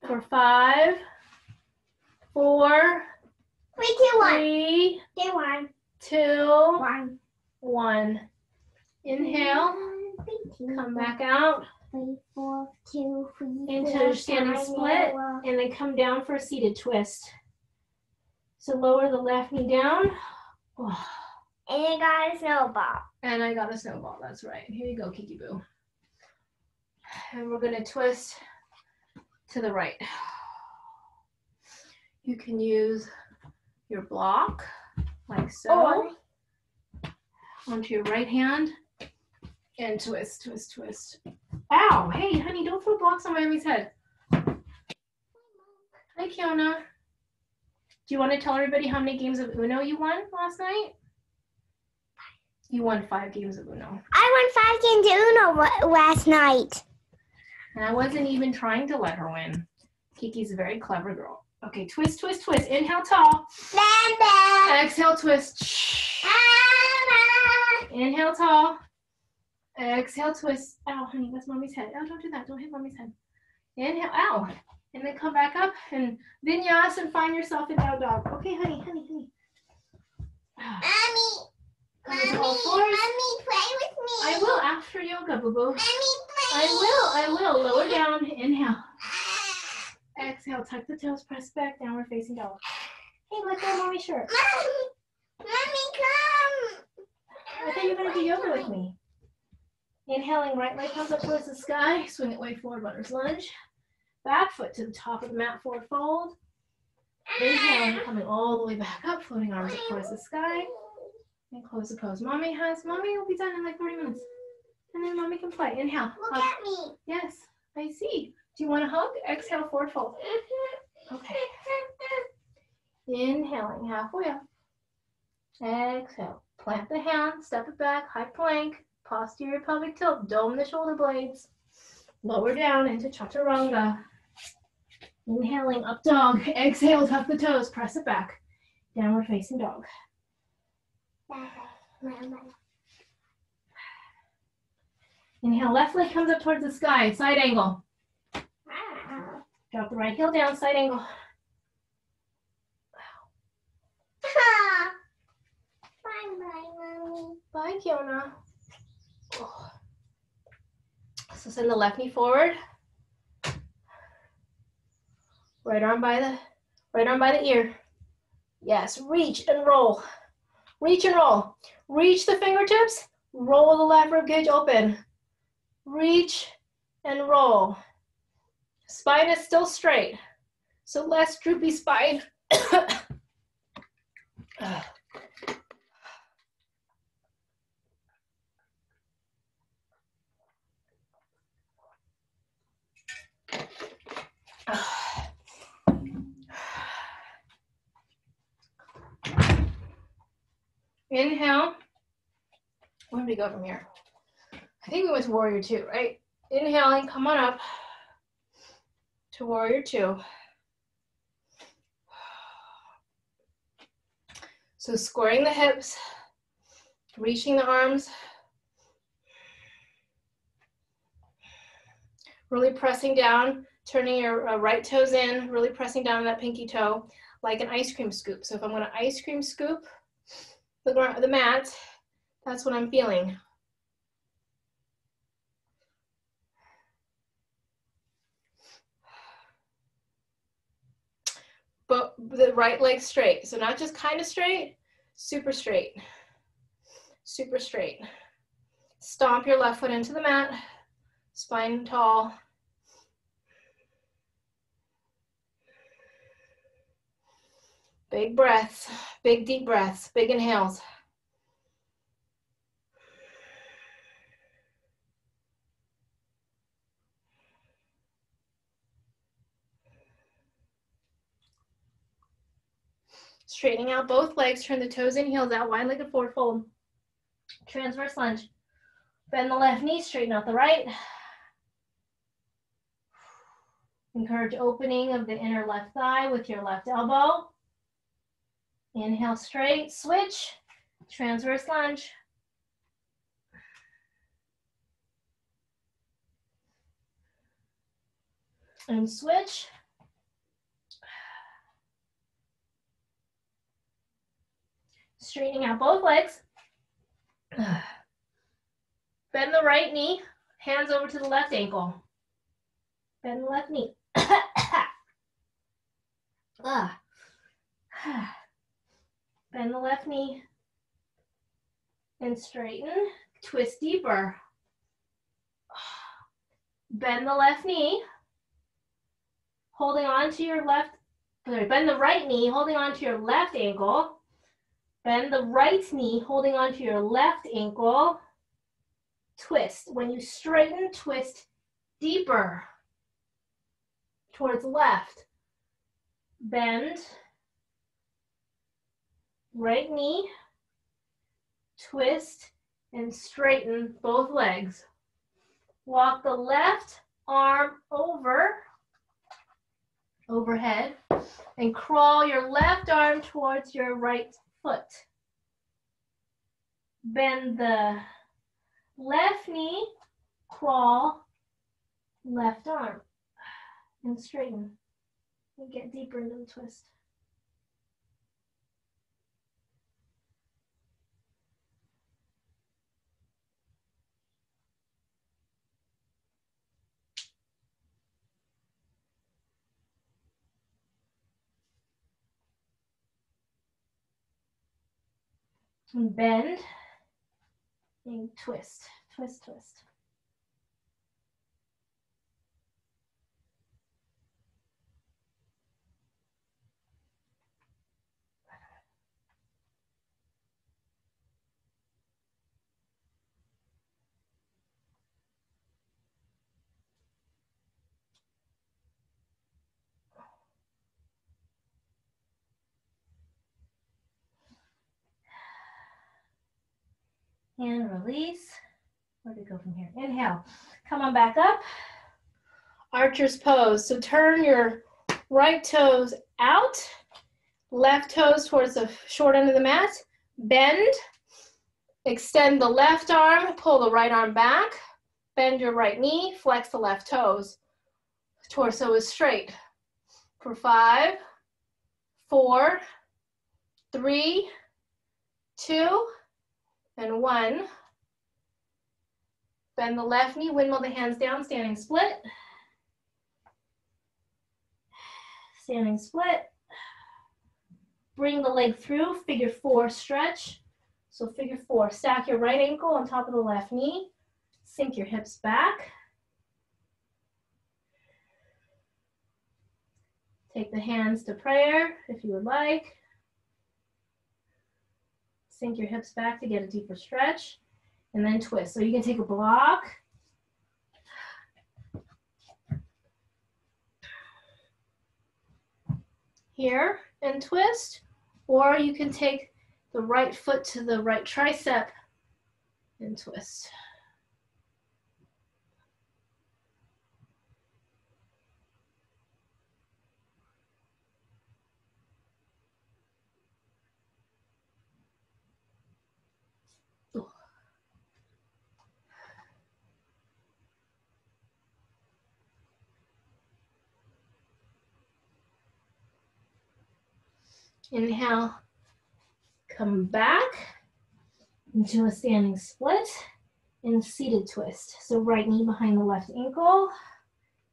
A: For 5, 4,
B: 3, 2, 1.
A: 3,
B: 2, 1.
A: 2,
B: 1.
A: 1. Inhale. Come back out
B: 3, 4, 2, 3,
A: into
B: 4,
A: a standing
B: 5,
A: split,
B: 4.
A: and then come down for a seated twist. So lower the left knee down. Oh.
B: And you got a snowball.
A: And I got a snowball, that's right. Here you go, Kiki Boo. And we're gonna twist to the right. You can use your block, like so, onto your right hand, and twist, twist, twist. Ow, hey, honey, don't throw blocks on Miami's head. Hi, Kiona. Do you want to tell everybody how many games of Uno you won last night? You won 5 games of Uno.
B: I won 5 games of Uno last night.
A: And I wasn't even trying to let her win. Kiki's a very clever girl. Okay, twist, twist, twist. Inhale tall. Exhale, twist. Inhale tall. Exhale, twist. Ow, honey, that's Mommy's head. Oh, don't do that. Don't hit Mommy's head. Inhale. Ow. And then come back up and vinyasa and find yourself in down dog. Okay, honey.
B: Mommy,
A: Come into all fours.
B: Mommy, play with me.
A: I will after yoga, boo-boo.
B: Mommy, play.
A: I will. Lower down. Inhale. Exhale. Tuck the toes. Press back. Downward facing dog. Hey, let go of mommy's shirt.
B: Mommy, come.
A: I thought you were going to do yoga with me. Inhaling, right leg comes up towards the sky. Swing it way forward, runner's lunge. Back foot to the top of the mat, forward fold. Inhaling, coming all the way back up, floating arms up towards the sky. And close the pose. Mommy will be done in like 40 minutes. And then mommy can play. Inhale.
B: Look
A: Hug.
B: at me.
A: Yes, I see. Do you want to hug? Exhale, forward fold. Okay. Inhaling, halfway up. Exhale. Plant the hand, step it back, high plank, posterior pelvic tilt, dome the shoulder blades. Lower down into chaturanga. Inhaling, up dog. Exhale, tuck the toes, press it back. Downward facing dog. Inhale, left leg comes up towards the sky, side angle. Drop the right heel down, side angle.
B: Bye, Mommy.
A: Bye, Kiona. Oh. So send the left knee forward. Right arm by the ear. Yes, reach and roll. Reach and roll. Reach the fingertips. Roll the left rib cage open. Reach and roll. Spine is still straight, so less droopy spine. Inhale. Where did we go from here? I think we went to warrior two, right? Inhaling, come on up to warrior two. So squaring the hips, reaching the arms, really pressing down, turning your right toes in, really pressing down on that pinky toe like an ice cream scoop. So if I'm going to ice cream scoop the mat, that's what I'm feeling. But the right leg straight. So not just kind of straight, super straight. Super straight. Stomp your left foot into the mat, spine tall. Big breaths, big deep breaths, big inhales. Straightening out both legs, turn the toes in, heels out, wide-legged forward fold. Transverse lunge. Bend the left knee, straighten out the right. Encourage opening of the inner left thigh with your left elbow. Inhale straight, switch, transverse lunge. And switch. Straightening out both legs. Bend the right knee, hands over to the left ankle. Bend the left knee. Bend the left knee and straighten. Twist deeper. Bend the left knee, holding on to your left, bend the right knee, holding on to your left ankle. Bend the right knee, holding on to your left ankle. Twist. When you straighten, twist deeper towards left. Bend. Right knee. Twist and straighten both legs. Walk the left arm overhead, and crawl your left arm towards your right foot. Bend the left knee, crawl left arm, and straighten. And get deeper into the twist. And bend and twist, twist, twist. And release. Where do we go from here? Inhale. Come on back up. Archer's pose. So turn your right toes out, left toes towards the short end of the mat. Bend. Extend the left arm, pull the right arm back. Bend your right knee, flex the left toes. Torso is straight. For 5, 4, 3, 2, and 1. Bend the left knee, windmill the hands down, standing split. Standing split. Bring the leg through, figure 4 stretch. So figure 4, stack your right ankle on top of the left knee. Sink your hips back. Take the hands to prayer if you would like. Sink your hips back to get a deeper stretch. And then twist. So you can take a block. Here and twist. Or you can take the right foot to the right tricep and twist. Inhale, come back into a standing split and seated twist. So right knee behind the left ankle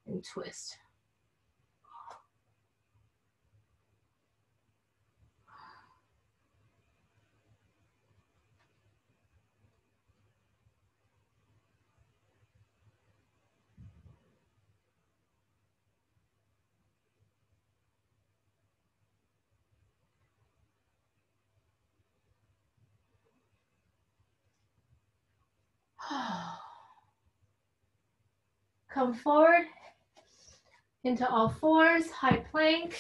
A: and twist. Come forward into all fours, high plank.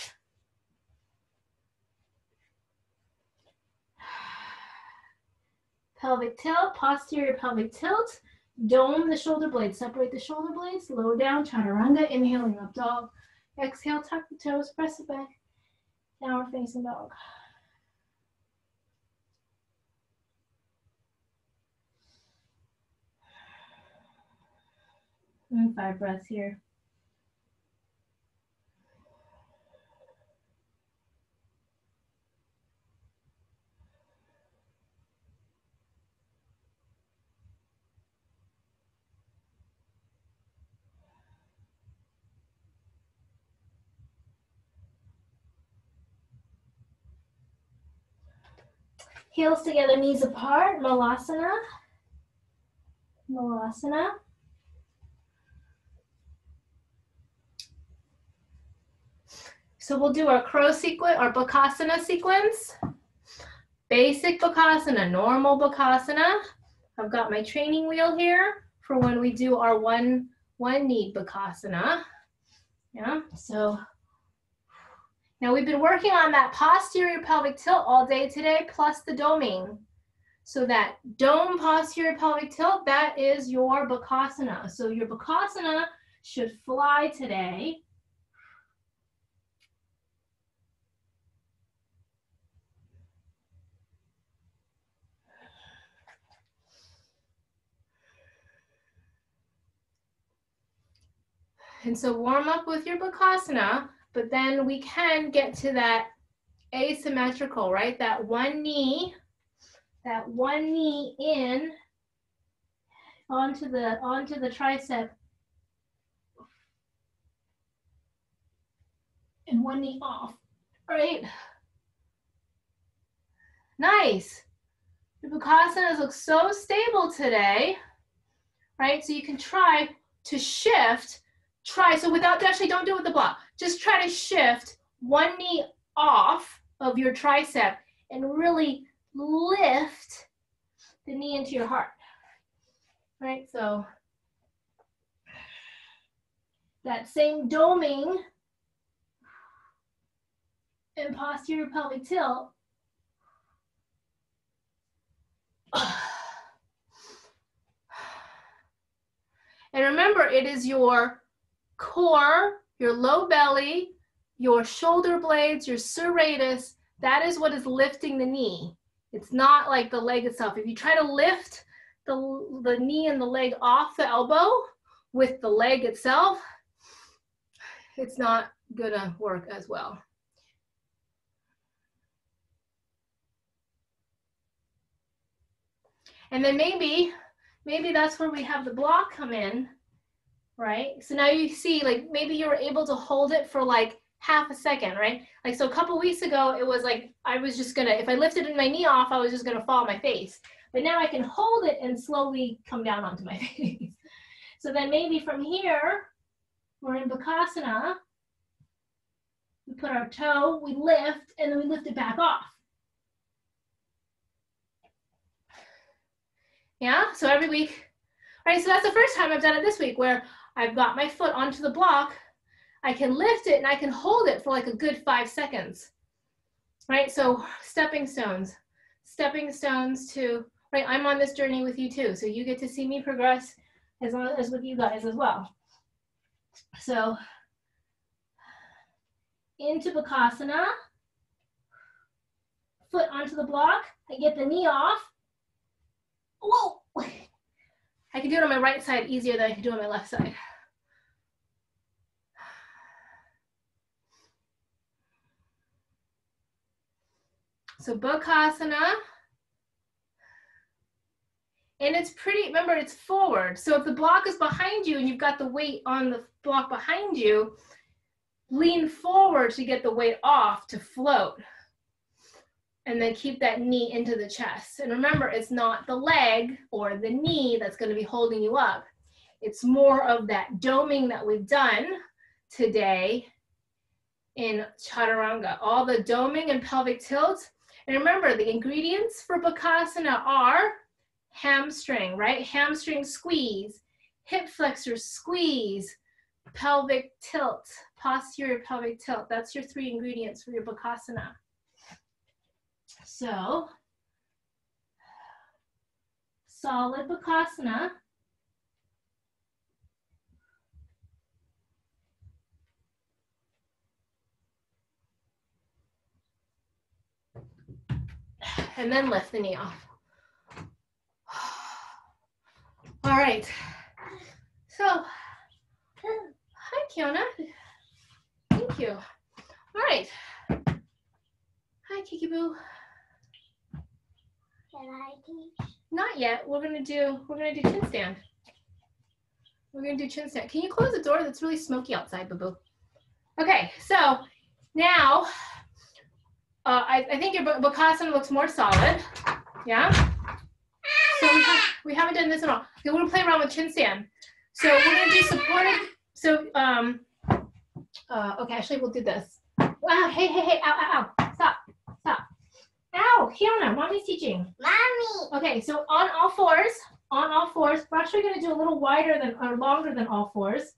A: Pelvic tilt, posterior pelvic tilt. Dome the shoulder blades, separate the shoulder blades, lower down, chaturanga, inhaling up dog. Exhale, tuck the toes, press it back, downward facing dog. And 5 breaths here. Heels together, knees apart, Malasana. Malasana. So we'll do our crow sequence, our Bakasana sequence. Basic Bakasana, normal Bakasana. I've got my training wheel here for when we do our one knee Bakasana. Yeah, so now we've been working on that posterior pelvic tilt all day today, plus the doming. So that dome posterior pelvic tilt, that is your Bakasana. So your Bakasana should fly today. And so warm up with your Bakasana. but then we can get to that asymmetrical, right? That one knee in onto the tricep and one knee off, right? Nice. The Bukhasanas look so stable today, right? So you can try to shift, so without, actually don't do it with the block. Just try to shift one knee off of your tricep and really lift the knee into your heart, right? So that same doming and posterior pelvic tilt. And remember, it is your core, your low belly, your shoulder blades, your serratus. That is what is lifting the knee. It's not like the leg itself. If you try to lift the knee and the leg off the elbow with the leg itself, it's not gonna work as well. And then maybe that's where we have the block come in, right? So now you see, like, maybe you were able to hold it for like half a second, right? Like, so a couple weeks ago, it was like, I was just gonna, if I lifted my knee off, I was just gonna fall on my face. But now I can hold it and slowly come down onto my face. So then maybe from here, we're in Bakasana. We put our toe, we lift, and then we lift it back off. Yeah, so every week, right? So that's the first time I've done it this week, where I've got my foot onto the block, I can lift it and I can hold it for like a good 5 seconds, right? So stepping stones to, right? I'm on this journey with you too. So you get to see me progress as long as with you guys as well. So into Bakasana, foot onto the block, I get the knee off. Whoa! I can do it on my right side easier than I can do it on my left side. So Bakasana. And it's pretty, remember, it's forward. So if the block is behind you and you've got the weight on the block behind you, lean forward to get the weight off to float. And then keep that knee into the chest. And remember, it's not the leg or the knee that's going to be holding you up. It's more of that doming that we've done today in Chaturanga. All the doming and pelvic tilt. And remember, the ingredients for Bakasana are hamstring, right? Hamstring squeeze, hip flexor squeeze, pelvic tilt, posterior pelvic tilt. That's your 3 ingredients for your Bakasana. So, solid Bakasana. And then lift the knee off. All right. So, hi, Kiona. Thank you. All right. Hi, Kiki Boo.
B: Can I teach?
A: Not yet. We're gonna do chin stand. We're gonna do chin stand. Can you close the door? That's really smoky outside, Boo Boo. Okay, so now I think your Bakasana looks more solid. Yeah. So we haven't done this at all. Okay, we're gonna play around with chin stand. So we're gonna do supported. So okay, actually we'll do this. Wow, hey, ow, stop. Ow, Kiona, mommy's teaching.
B: Mommy.
A: Okay, so on all fours, we're actually gonna do a little wider than, or longer than all fours.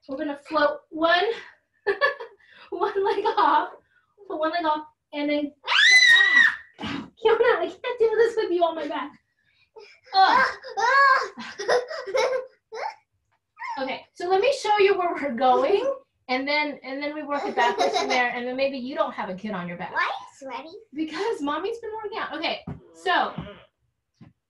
A: We're gonna float one leg off, put one leg off, and then, Kiona, I can't do this with you on my back. Okay, so let me show you where we're going, and then we work it backwards from there, and then maybe you don't have a kid on your back.
B: Why is ready?
A: Because mommy's been working out. Okay, so,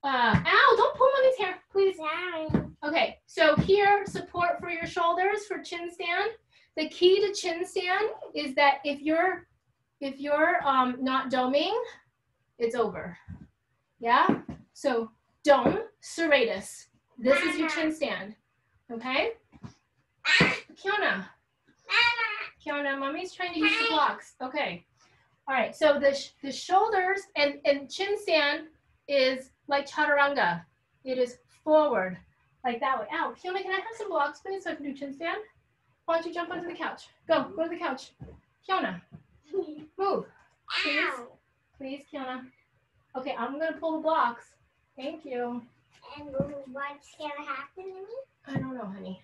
A: ow, don't pull mommy's hair, please.
B: Sorry.
A: Okay, so here, support for your shoulders for chin stand. The key to chin stand is that if you're not doming, it's over. Yeah? So dome, serratus. This is your chin stand. Okay? Kiona. Kiona, mommy's trying to use the blocks. Okay. All right. So the shoulders and chin stand is like chaturanga. It is forward, like that way. Ow, Kiona, can I have some blocks, please, so I can do chin stand? Why don't you jump onto the couch? Go to the couch. Kiona, move. Please, please, Kiona. Okay, I'm gonna pull the blocks. Thank you.
B: And what's gonna happen to me?
A: I don't know, honey.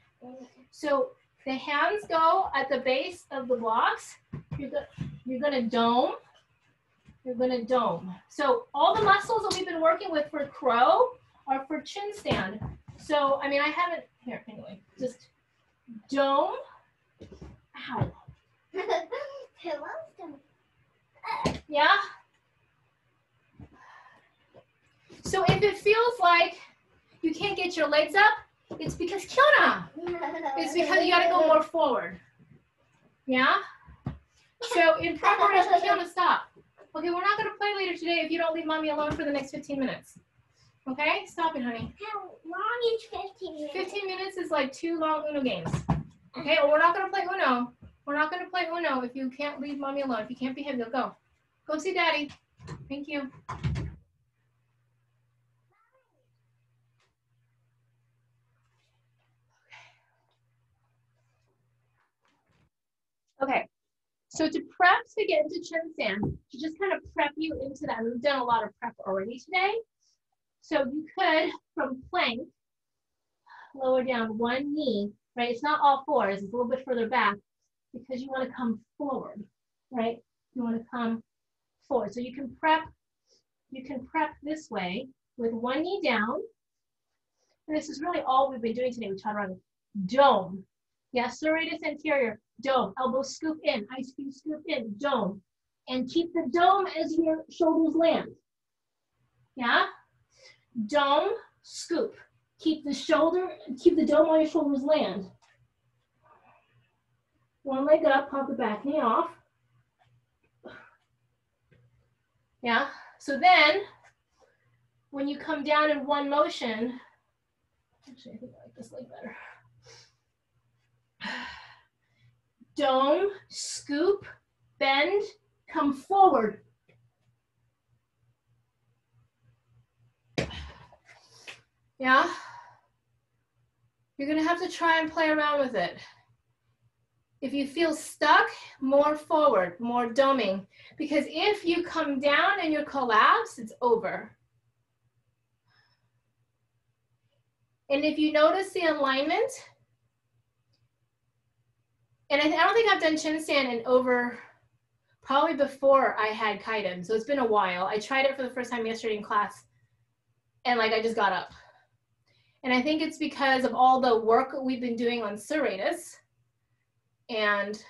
A: So the hands go at the base of the blocks. You're gonna dome. You're gonna dome. So all the muscles that we've been working with for crow are for chin stand. So, I mean, I haven't, here, anyway, just dome. Ow. Yeah? So if it feels like you can't get your legs up, it's because Kiona. It's because you gotta go more forward. Yeah? So in preparation, Kiona, stop. Okay, we're not gonna play later today if you don't leave mommy alone for the next 15 minutes. Okay, stop it, honey.
B: How long is 15 minutes?
A: 15 minutes is like 2 long Uno games. Okay, or we're not gonna play Uno. We're not gonna play Uno if you can't leave mommy alone. If you can't behave, you'll go. Go see daddy. Thank you. Okay, so to prep to get into chin stand, to just kind of prep you into that, we've done a lot of prep already today. So you could, from plank, lower down one knee, right? It's not all fours, it's a little bit further back because you want to come forward, right? You want to come forward. So you can prep this way with one knee down. And this is really all we've been doing today with chaturanga. Dome. Yeah, serratus anterior, dome. Elbow scoop in, ice cube scoop in, dome. And keep the dome as your shoulders land. Yeah? Dome, scoop. Keep the dome on your shoulders land. One leg up, pop the back knee off. Yeah, so then when you come down in one motion, actually I think I like this leg better. Dome, scoop, bend, come forward. Yeah? You're gonna have to try and play around with it. If you feel stuck, more forward, more doming. Because if you come down and you collapse, it's over. And if you notice the alignment, and I don't think I've done chin stand in over, probably before I had Kaiden. So it's been a while. I tried it for the first time yesterday in class and like I just got up. And I think it's because of all the work we've been doing on serratus and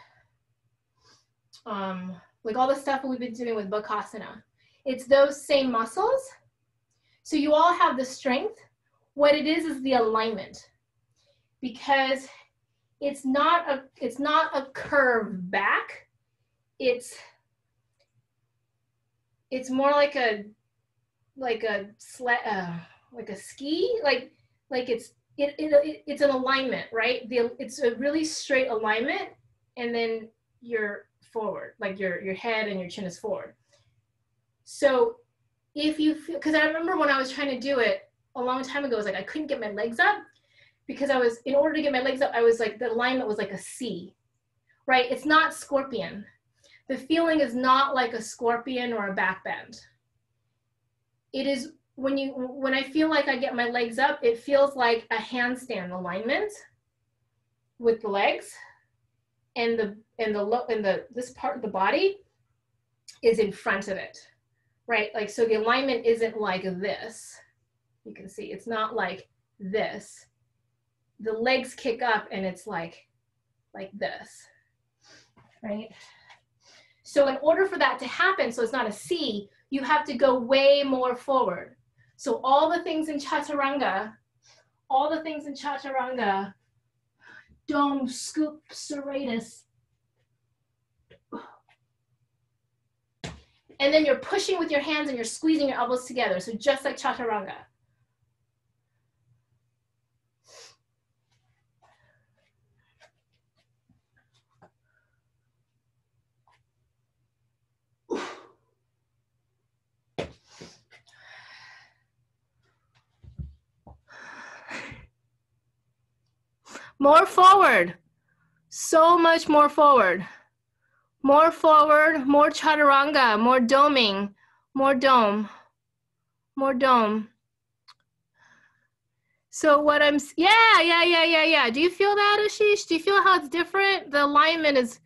A: like all the stuff we've been doing with Bakasana. It's those same muscles. So you all have the strength. What it is the alignment. Because it's not a curve back. It's more like a ski, like it's an alignment, right? It's a really straight alignment, and then you're forward, like your head and your chin is forward. So if you feel, because I remember when I was trying to do it a long time ago, it was like I couldn't get my legs up because in order to get my legs up, I was like, the alignment was like a C, right? It's not scorpion. The feeling is not like a scorpion or a back bend. It is when I feel like I get my legs up, it feels like a handstand alignment with the legs, and this part of the body is in front of it, right? Like, so the alignment isn't like this. You can see it's not like this. The legs kick up and it's like this, right? So in order for that to happen, so it's not a C, you have to go way more forward. So all the things in chaturanga dome, scoop, serratus. And then you're pushing with your hands and you're squeezing your elbows together. So just like chaturanga. More forward. So much more forward. More forward, more chaturanga, more doming, more dome, more dome. So what I'm, yeah. Do you feel that, Ashish? Do you feel how it's different? The alignment is,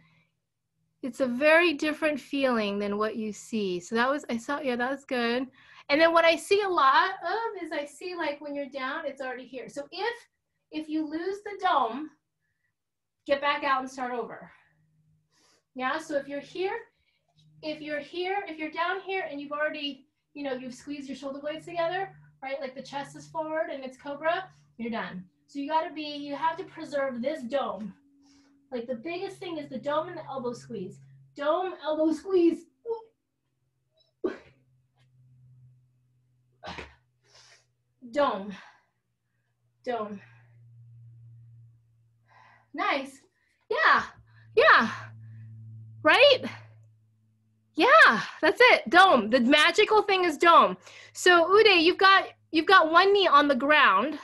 A: it's a very different feeling than what you see. So that was, I saw, yeah, that was good. And then what I see a lot of is I see like when you're down, it's already here. So if you lose the dome, get back out and start over. Yeah, so if you're down here and you've already, you know, you've squeezed your shoulder blades together, right? Like the chest is forward and it's cobra, you're done. So you have to preserve this dome. Like the biggest thing is the dome and the elbow squeeze. Dome, elbow squeeze. Dome, dome. Nice. Yeah. Right? Yeah, that's it. Dome. The magical thing is dome. So Uday, you've got one knee on the ground.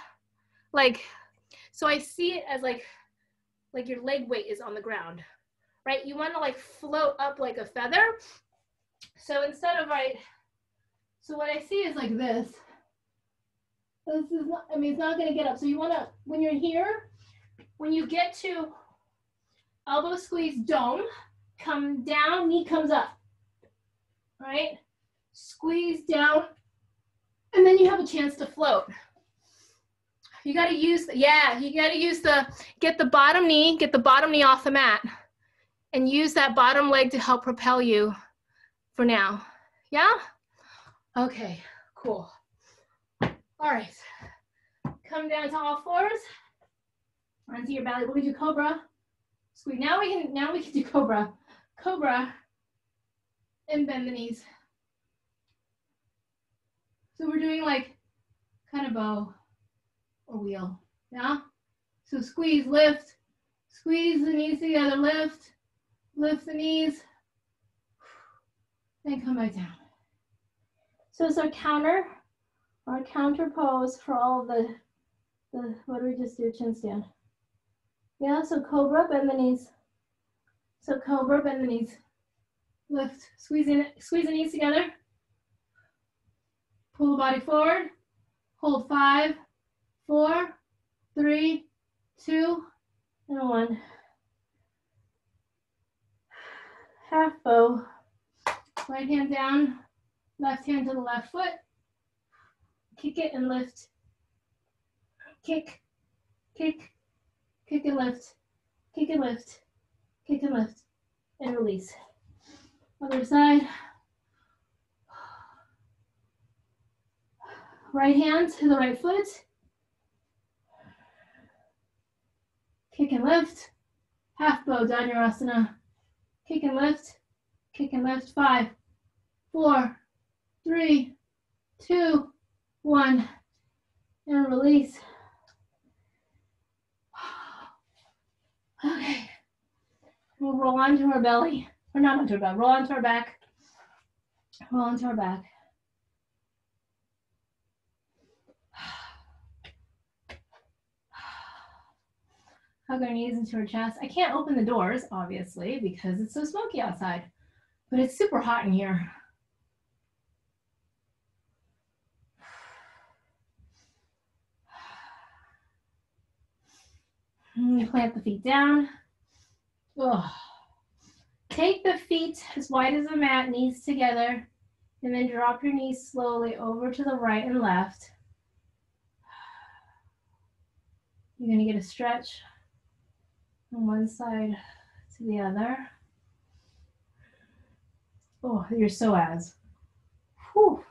A: Like, so I see it as like your leg weight is on the ground, right? You want to like float up like a feather. So instead of, right, so what I see is like this. This is not, I mean, it's not going to get up. So you want to, when you're here, when you get to elbow squeeze dome, come down, knee comes up, right? Squeeze down, and then you have a chance to float. You got to use, get the bottom knee off the mat and use that bottom leg to help propel you for now. Yeah? Okay, cool. All right. Come down to all fours. Onto your belly. We'll do cobra. Squeeze. Now we can do cobra. Cobra and bend the knees. So we're doing like kind of bow or wheel. Yeah? So squeeze, lift, squeeze the knees together, lift the knees, then come back down. So it's our counter pose for all of the what do we just do? Chin stand. Yeah, so cobra, bend the knees. So cobra, bend the knees. Lift, squeeze the knees together. Pull the body forward. Hold 5, 4, 3, 2, and 1. Half bow. Right hand down, left hand to the left foot. Kick it and lift. Kick, kick, kick and lift. Kick and lift. Kick and lift. And release. Other side. Right hand to the right foot. Kick and lift. Half bow, Dhanurasana. Kick and lift. Kick and lift. 5, 4, 3, 2, 1. And release. Okay. We'll roll onto our belly. Or not onto our belly. Roll onto our back. Roll onto our back. Hug our knees into our chest. I can't open the doors, obviously, because it's so smoky outside. But it's super hot in here. Plant the feet down. Oh. Take the feet as wide as the mat, knees together, and then drop your knees slowly over to the right and left. You're going to get a stretch from one side to the other. Oh, your psoas. Whew.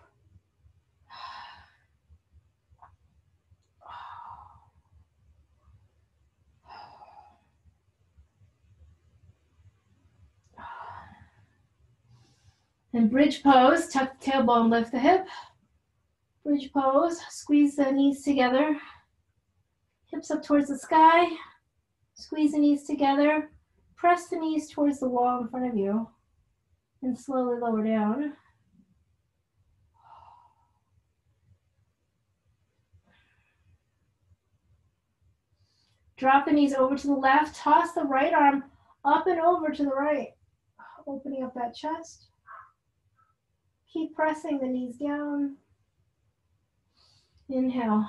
A: And bridge pose, tuck the tailbone, lift the hip. Bridge pose, squeeze the knees together. Hips up towards the sky. Squeeze the knees together. Press the knees towards the wall in front of you. And slowly lower down. Drop the knees over to the left. Toss the right arm up and over to the right. Opening up that chest. Keep pressing the knees down. Inhale.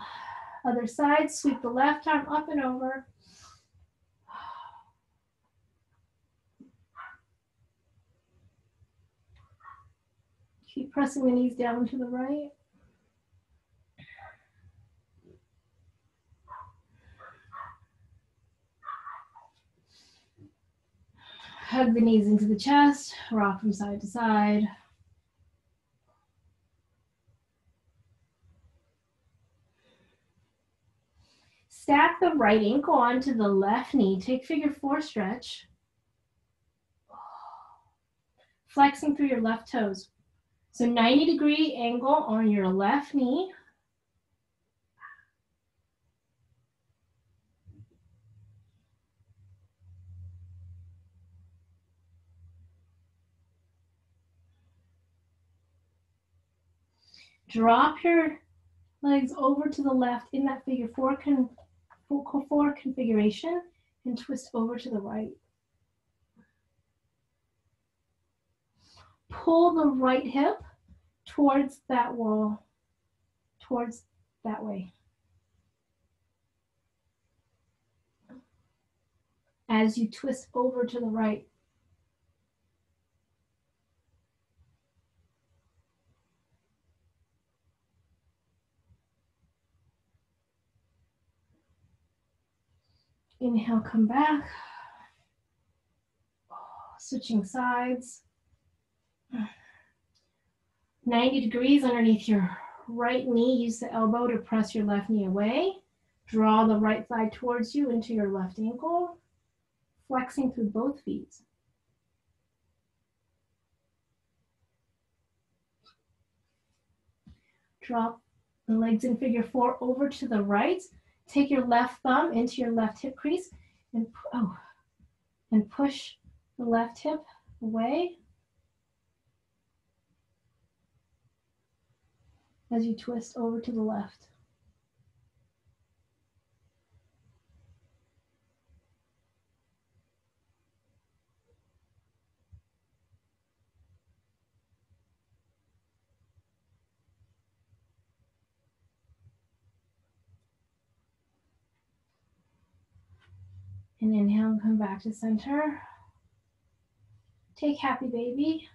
A: Other side, sweep the left arm up and over. Keep pressing the knees down to the right. Hug the knees into the chest, rock from side to side. Stack the right ankle onto the left knee. Take figure 4 stretch. Flexing through your left toes. So 90-degree angle on your left knee. Drop your legs over to the left in that figure 4 configuration and twist over to the right. Pull the right hip towards that wall, towards that way. As you twist over to the right. Inhale, come back. Switching sides. 90 degrees underneath your right knee. Use the elbow to press your left knee away. Draw the right thigh towards you into your left ankle. Flexing through both feet. Drop the legs in figure 4 over to the right. Take your left thumb into your left hip crease and push the left hip away as you twist over to the left. And inhale and come back to center. Take happy baby.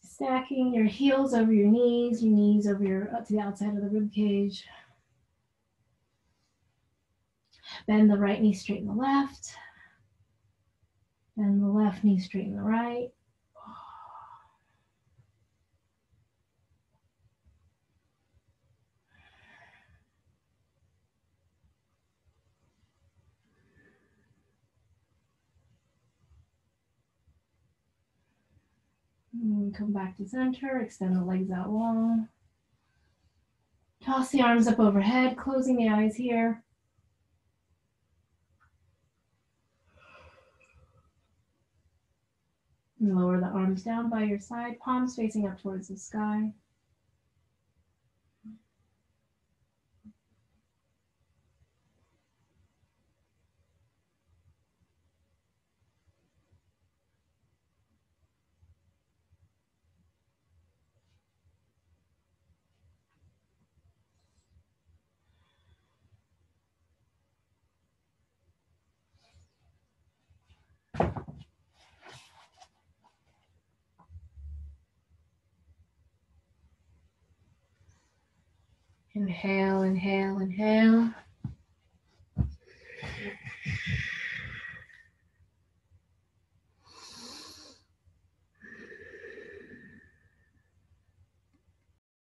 A: Stacking your heels over your knees over up to the outside of the rib cage. Bend the right knee, straighten the left. Bend the left knee, straighten the right. And come back to center, extend the legs out long. Toss the arms up overhead, closing the eyes here. And lower the arms down by your side, palms facing up towards the sky. Inhale, inhale, inhale.